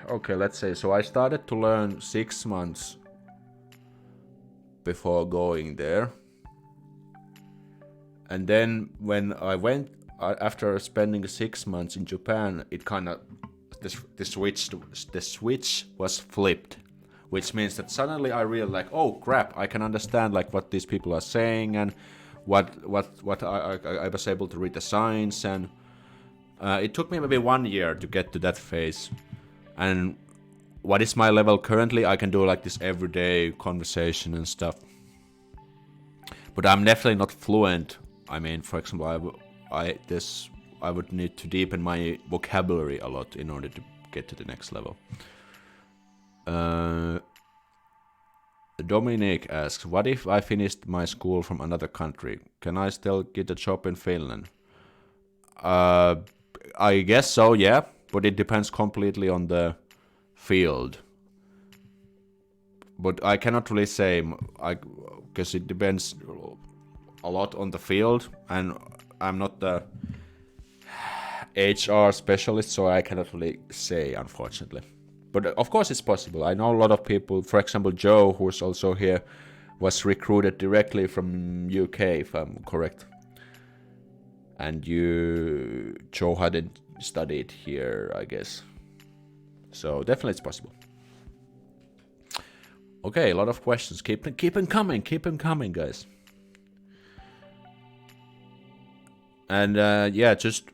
Okay, let's say, so I started to learn 6 months before going there. And then when I went, after spending 6 months in Japan, it kind of... The switch was flipped. Which means that suddenly I realized, like, oh crap, I can understand like what these people are saying and what I was able to read the signs, and it took me maybe 1 year to get to that phase. And what is my level currently? I can do like this everyday conversation and stuff, but I'm definitely not fluent. I mean, for example, I would need to deepen my vocabulary a lot in order to get to the next level. Dominic asks, what if I finished my school from another country? Can I still get a job in Finland? I guess so, yeah, but it depends completely on the field. But I cannot really say, because it depends a lot on the field, and I'm not the HR specialist, so I cannot really say, unfortunately. But of course it's possible. I know a lot of people, for example Joe, who's also here, was recruited directly from UK, if I'm correct. And Joe hadn't studied here, I guess. So definitely it's possible. Okay, a lot of questions. Keep them coming, guys. And yeah, just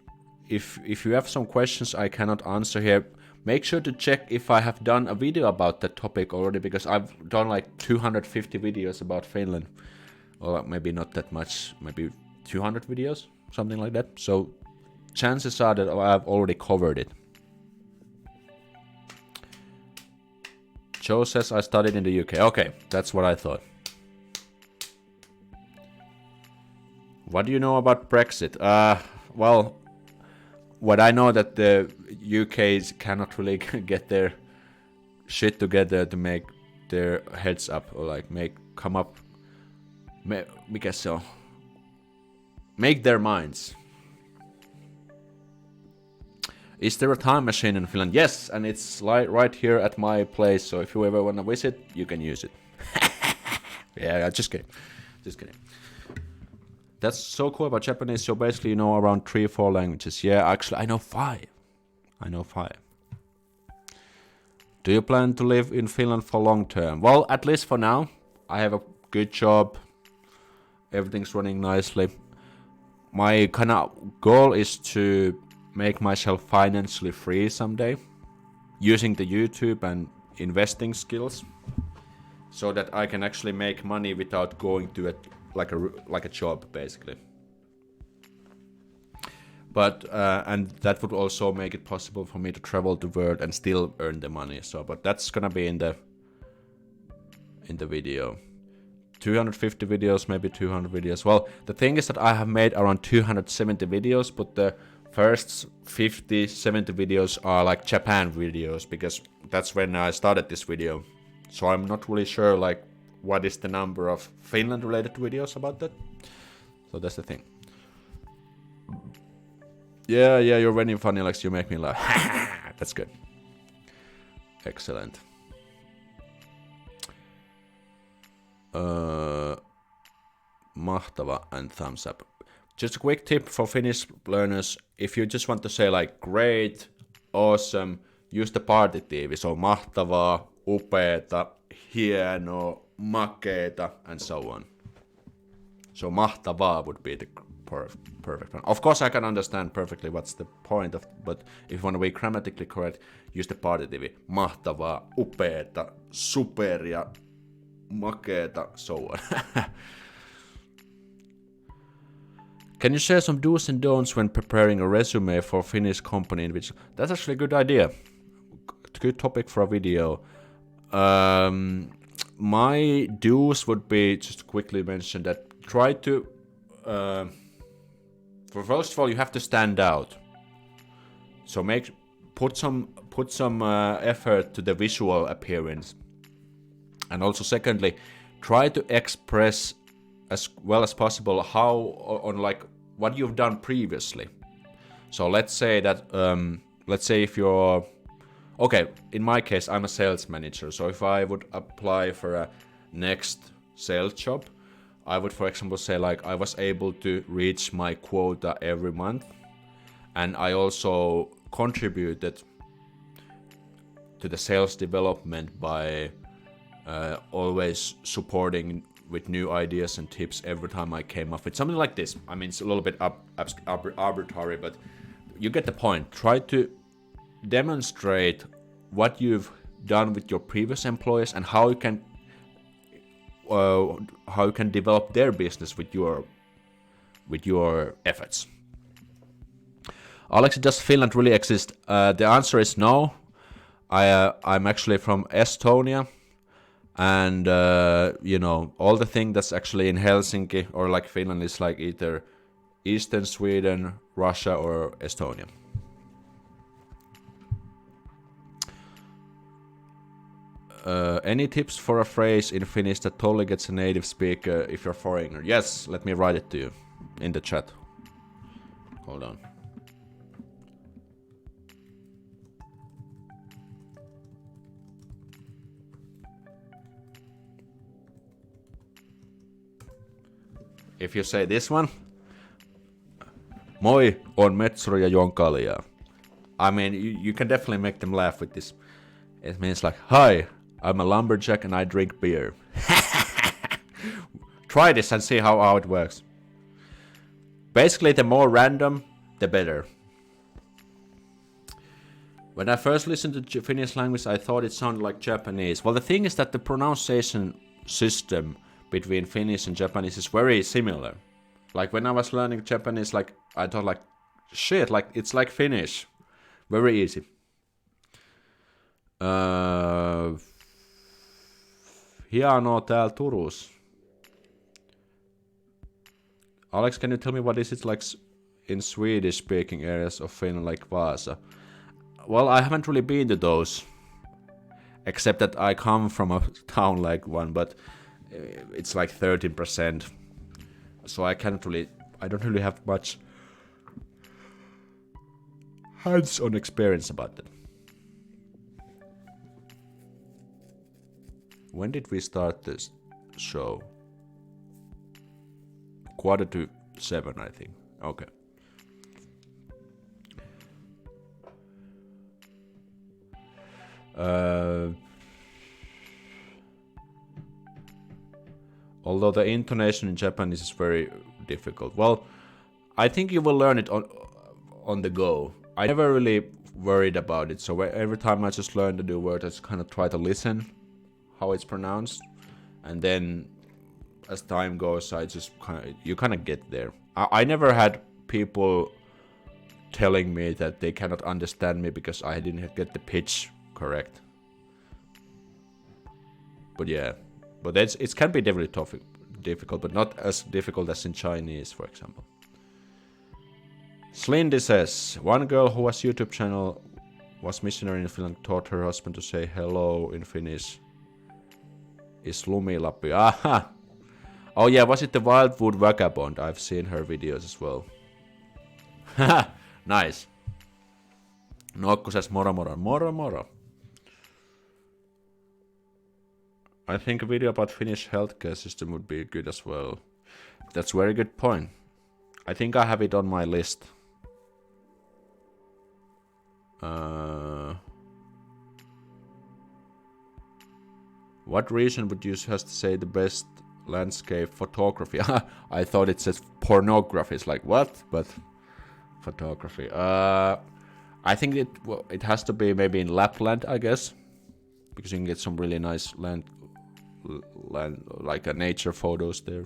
if you have some questions I cannot answer here, make sure to check if I have done a video about that topic already, because I've done like 250 videos about Finland. Or maybe not that much, maybe 200 videos, something like that. So chances are that I've already covered it. Joe says I studied in the UK. Okay, that's what I thought. What do you know about Brexit? Well, what I know that the UK's cannot really get their shit together to make their heads up, or like make their minds. Is there a time machine in Finland? Yes, and it's right here at my place, so if you ever want to visit, you can use it. Yeah, just kidding. That's so cool about Japanese. So basically, you know around 3-4 languages. Yeah, actually, I know 5. Do you plan to live in Finland for long term? Well, at least for now. I have a good job. Everything's running nicely. My kind of goal is to make myself financially free someday, using the YouTube and investing skills, so that I can actually make money without going to it like a job, basically. But and that would also make it possible for me to travel the world and still earn the money. So, but that's gonna be in the video. 250 videos, maybe 200 videos. Well, the thing is that I have made around 270 videos, but the first 50, 70 videos are like Japan videos, because that's when I started this video. So I'm not really sure like what is the number of Finland related videos about that. So that's the thing. Yeah, you're very funny, Alex, you make me laugh. That's good. Excellent. Mahtava and thumbs up. Just a quick tip for Finnish learners, if you just want to say like great, awesome, use the partitiivi, so mahtavaa, upeeta, hienoa, makeeta, and so on. So mahtavaa would be the perfect one. Of course I can understand perfectly what's the point of, but if you want to be grammatically correct, use the partitiivi, mahtavaa, upeeta, superia, makeeta, so on. Can you share some do's and don'ts when preparing a resume for Finnish company in which... That's actually a good idea. Good topic for a video. My do's would be, just quickly mention that, try to... first of all, you have to stand out. So put some effort to the visual appearance. And also secondly, try to express as well as possible how on like what you've done previously. So let's say that if you're okay, in my case I'm a sales manager, so if I would apply for a next sales job, I would for example say like I was able to reach my quota every month, and I also contributed to the sales development by always supporting with new ideas and tips every time I came up with something like this. I mean, it's a little bit arbitrary, but you get the point. Try to demonstrate what you've done with your previous employees and how you can develop their business with your efforts. Alex, does Finland really exist? The answer is no. I'm actually from Estonia. And all the thing that's actually in Helsinki or like Finland is like either Eastern Sweden, Russia, or Estonia. Any tips for a phrase in Finnish that totally gets a native speaker if you're a foreigner? Yes, let me write it to you in the chat. Hold on. If you say this one, moi on metsuri ja juon kaljaa. I mean, you can definitely make them laugh with this. It means like, hi, I'm a lumberjack and I drink beer. Try this and see how it works. Basically, the more random, the better. When I first listened to Finnish language, I thought it sounded like Japanese. Well, the thing is that the pronunciation system between Finnish and Japanese is very similar. Like when I was learning Japanese, like I thought like, shit, like it's like Finnish. Very easy. Hienoa täällä Turussa. Alex, can you tell me what is it like in Swedish speaking areas of Finland, like Vaasa? Well, I haven't really been to those, except that I come from a town like one, but it's like 13%. So I don't really have much hands-on experience about that. When did we start this show? 6:45, I think. Okay. Although the intonation in Japanese is very difficult. Well, I think you will learn it on the go. I never really worried about it, so every time I just learn the new word, I just kind of try to listen how it's pronounced, and then as time goes, you kind of get there. I never had people telling me that they cannot understand me because I didn't get the pitch correct. But yeah, but it can be definitely difficult, but not as difficult as in Chinese, for example. Slindy says, one girl who has YouTube channel was missionary in Finland, taught her husband to say hello in Finnish. Is lumilappi. Aha! Oh yeah, was it the Wildwood Vagabond? I've seen her videos as well. Haha, nice. Nokku says moro moro. Moro moro. I think a video about Finnish healthcare system would be good as well. That's a very good point. I think I have it on my list. What reason would you just say the best landscape photography? I thought it says pornography. It's like, what? But photography. I think it has to be maybe in Lapland, I guess. Because you can get some really nice land like nature photos there.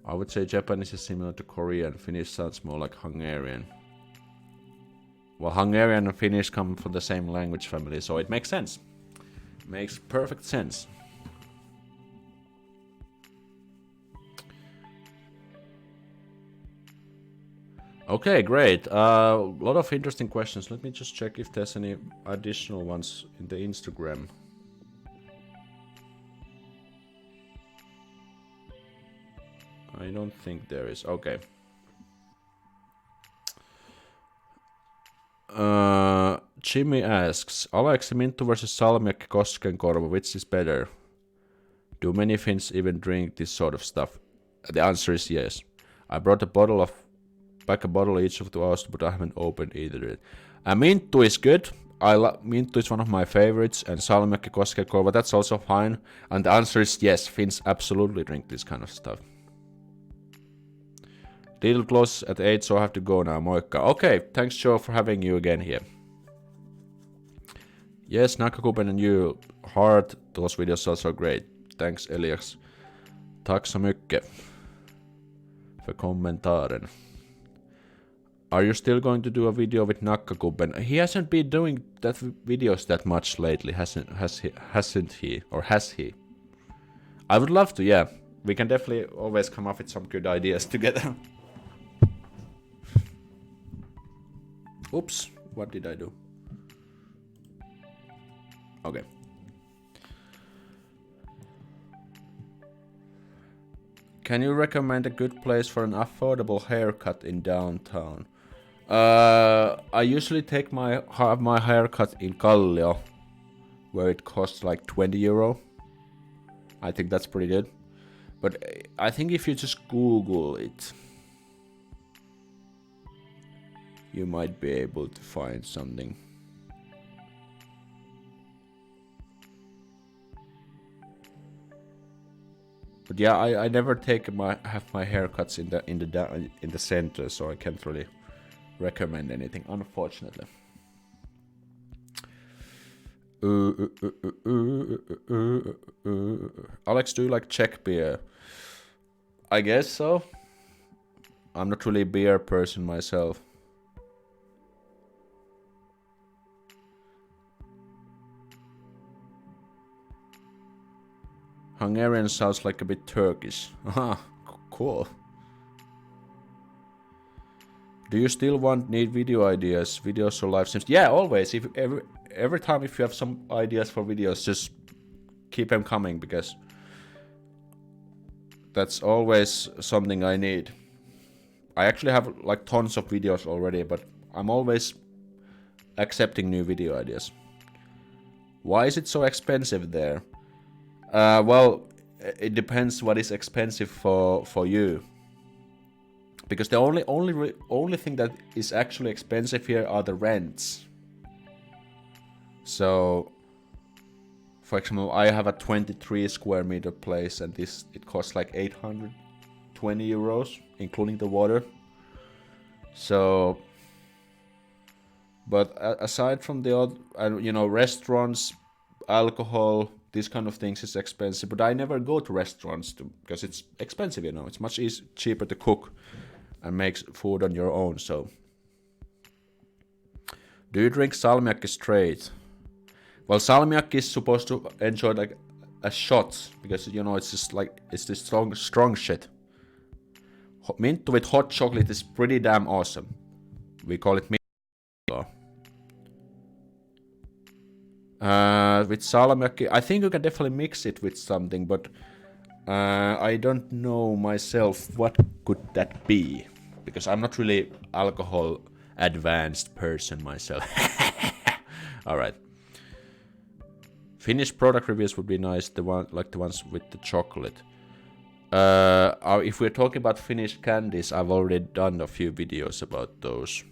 I would say Japanese is similar to Korean. Finnish sounds more like Hungarian. Well, Hungarian and Finnish come from the same language family, so it makes sense. Makes perfect sense. Okay, great. A lot of interesting questions. Let me just check if there's any additional ones in the Instagram. I don't think there is. Okay. Jimmy asks, Aleksi, Minttu versus Salmiakki Koskenkorva, which is better? Do many Finns even drink this sort of stuff? The answer is yes. I brought a bottle each of 2 hours, but I haven't opened either. Minttu is good. Minttu is one of my favorites, and Salmiakki Koskenkorva, that's also fine. And the answer is yes, Finns absolutely drink this kind of stuff. Little close at 8, so I have to go now. Moikka. Okay, thanks Joe for having you again here. Yes, Nakakuben and you, heart, those videos are so great. Thanks Elias. Tack så mycket för kommentaren. Are you still going to do a video with Nakakuben? He hasn't been doing videos that much lately, hasn't he? Or has he? I would love to, yeah. We can definitely always come up with some good ideas together. Oops, what did I do? Okay. Can you recommend a good place for an affordable haircut in downtown? I usually have my haircut in Kallio, where it costs like 20 euro. I think that's pretty good. But I think if you just Google it, you might be able to find something. But yeah, I never have my haircuts in the center, so I can't really recommend anything, unfortunately. Alex, do you like Czech beer? I guess so. I'm not really a beer person myself. Hungarian sounds like a bit Turkish. Aha, cool. Do you still need video ideas, videos or live streams? Yeah, always. If every time if you have some ideas for videos, just keep them coming, because that's always something I need. I actually have like tons of videos already, but I'm always accepting new video ideas. Why is it so expensive there? Well, it depends what is expensive for you. Because the only thing that is actually expensive here are the rents. So, for example, I have a 23 square meter place, and it costs like 820 euros, including the water. So, but aside from the other, restaurants, alcohol, these kind of things is expensive. But I never go to restaurants because it's expensive, It's much cheaper to cook and make food on your own. So, do you drink salmiakki straight? Well, salmiakki is supposed to enjoy like a shot, because it's just like it's this strong shit. Mint with hot chocolate is pretty damn awesome. We call it mint. With salmiakki, I think you can definitely mix it with something, but I don't know myself what could that be, because I'm not really alcohol advanced person myself. All right. Finnish product reviews would be nice, the ones with the chocolate. If we're talking about Finnish candies, I've already done a few videos about those.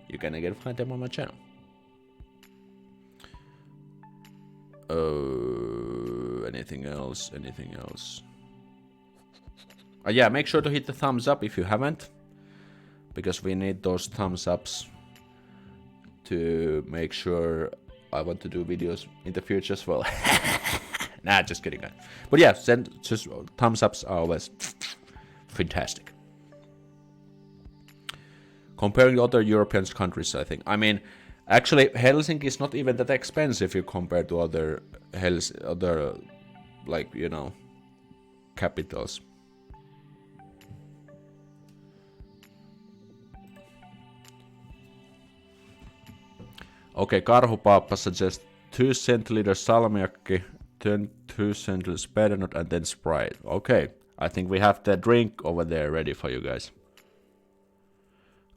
You can again find them on my channel. Anything else? Anything else? Yeah, make sure to hit the thumbs up if you haven't, because we need those thumbs ups to make sure I want to do videos in the future as well. Nah, just kidding, guys. But yeah, just thumbs ups are always fantastic. Comparing to other European countries, I think. I mean, actually, Helsinki is not even that expensive if you compare to other like, you know, capitals. Okay, Karhupaappa suggests 2 centiliters salmiakki, then 2 centiliters Pedernot, and then Sprite. Okay, I think we have the drink over there ready for you guys.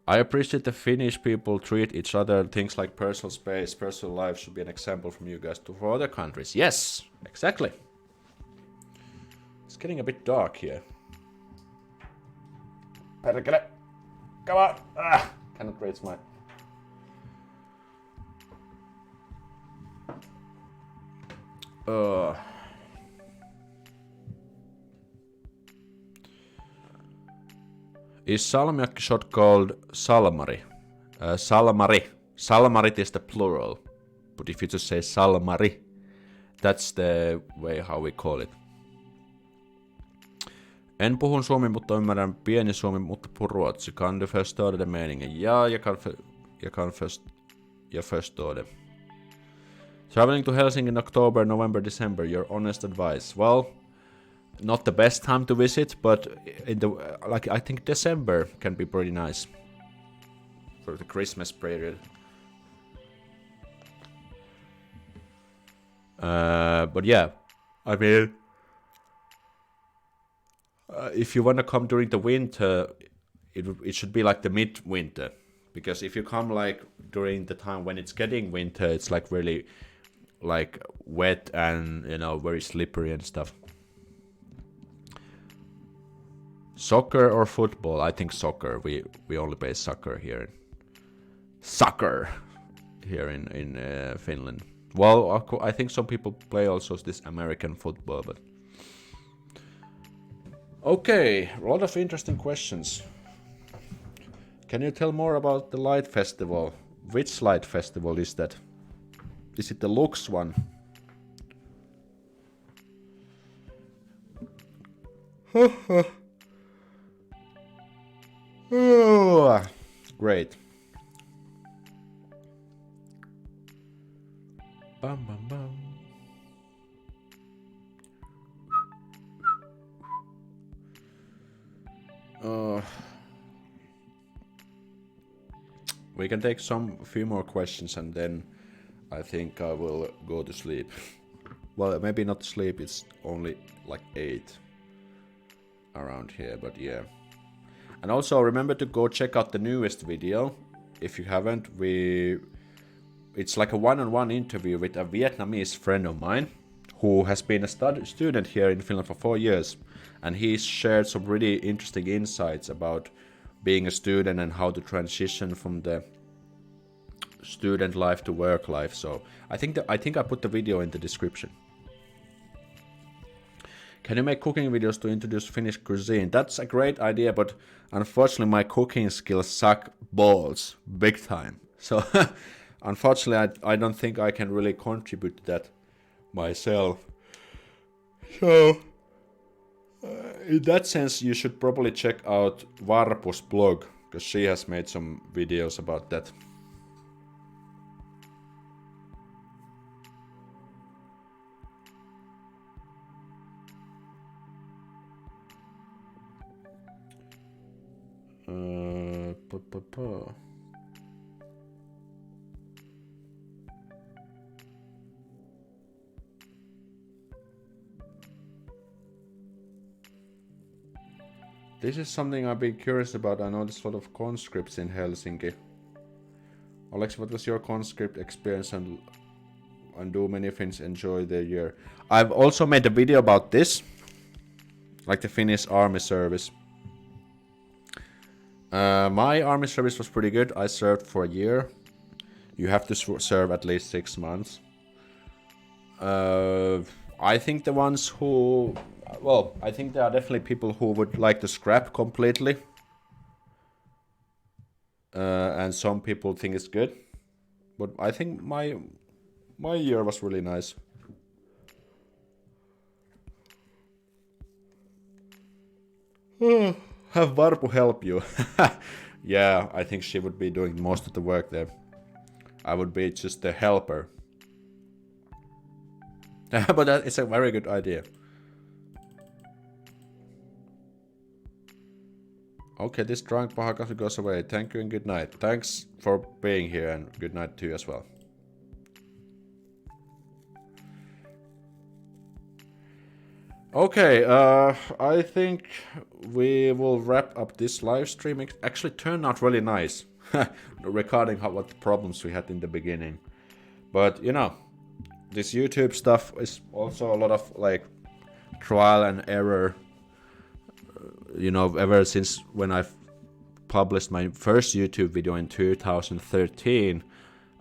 I appreciate the Finnish people treat each other. Things like personal space, personal life should be an example from you guys for other countries. Yes, exactly. It's getting a bit dark here. Perkele! Come on! Cannot raise my... Is salmiakki shot called salmari? Salmari. Salmarit is the plural. But if you just say salmari, that's the way how we call it. En puhun suomi, mutta ymmärrän pieni suomi, mutta puhun ruotsi. Kan du förstå det meningen? Ja, jag kan förstå det. Traveling to Helsinki in October, November, December, your honest advice. Well, not the best time to visit, but in the I think December can be pretty nice for the Christmas period. But yeah, I mean, if you want to come during the winter, it should be like the mid-winter, because if you come like during the time when it's getting winter, it's like really like wet and, you know, very slippery and stuff. Soccer or football? I think soccer. We only play soccer here. Soccer here in Finland. Well, I think some people play also this American football, but okay, a lot of interesting questions. Can you tell more about the light festival? Which light festival is that? Is it the Lux one? Great. Bum, bum, bum. We can take few more questions and then I think I will go to sleep. Well, maybe not sleep, it's only like 8 around here, but yeah. And also remember to go check out the newest video. If you haven't, it's like a one-on-one interview with a Vietnamese friend of mine who has been a student here in Finland for 4 years. And he's shared some really interesting insights about being a student and how to transition from the student life to work life. So I think I put the video in the description. Can you make cooking videos to introduce Finnish cuisine? That's a great idea, but unfortunately my cooking skills suck balls big time. So unfortunately I don't think I can really contribute to that myself. So in that sense you should probably check out Varpu's blog, because she has made some videos about that. This is something I've been curious about. I noticed a lot of conscripts in Helsinki. Alex, what was your conscript experience and do many Finns enjoy their year? I've also made a video about this. like the Finnish army service. My army service was pretty good. I served for a year. You have to serve at least 6 months. I think the ones who... Well, I think there are definitely people who would like to scrap completely. And some people think it's good. But I think my year was really nice. Have Varpu help you. Yeah, I think she would be doing most of the work there. I would be just the helper. But that is a very good idea. Okay, this drunk Pahakasi goes away. Thank you and good night. Thanks for being here and good night to you as well. Okay, I think we will wrap up this live stream. It actually turned out really nice. Recording what the problems we had in the beginning. But, you know, this YouTube stuff is also a lot of, like, trial and error. You know, ever since when I published my first YouTube video in 2013,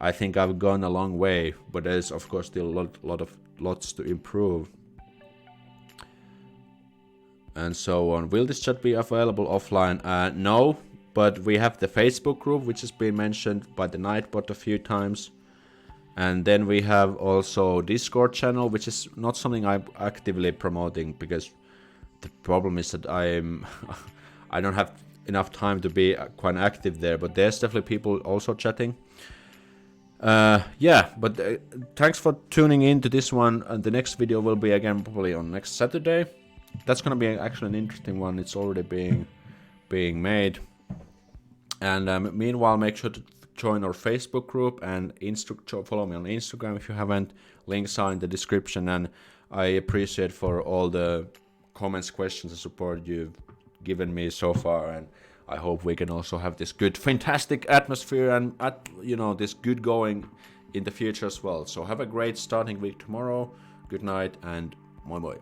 I think I've gone a long way. But there's, of course, still lots to improve. And so on. Will this chat be available offline? No, but we have the Facebook group, which has been mentioned by the Nightbot a few times. And then we have also Discord channel, which is not something I'm actively promoting because the problem is that I don't have enough time to be quite active there. But there's definitely people also chatting. Yeah, but thanks for tuning in to this one. And the next video will be again probably on next Saturday. That's gonna be actually an interesting one. It's already being made. And meanwhile, make sure to join our Facebook group and follow me on Instagram if you haven't. Links are in the description. And I appreciate for all the comments, questions, and support you've given me so far. And I hope we can also have this good, fantastic atmosphere and this good going in the future as well. So have a great starting week tomorrow. Good night and moi moi.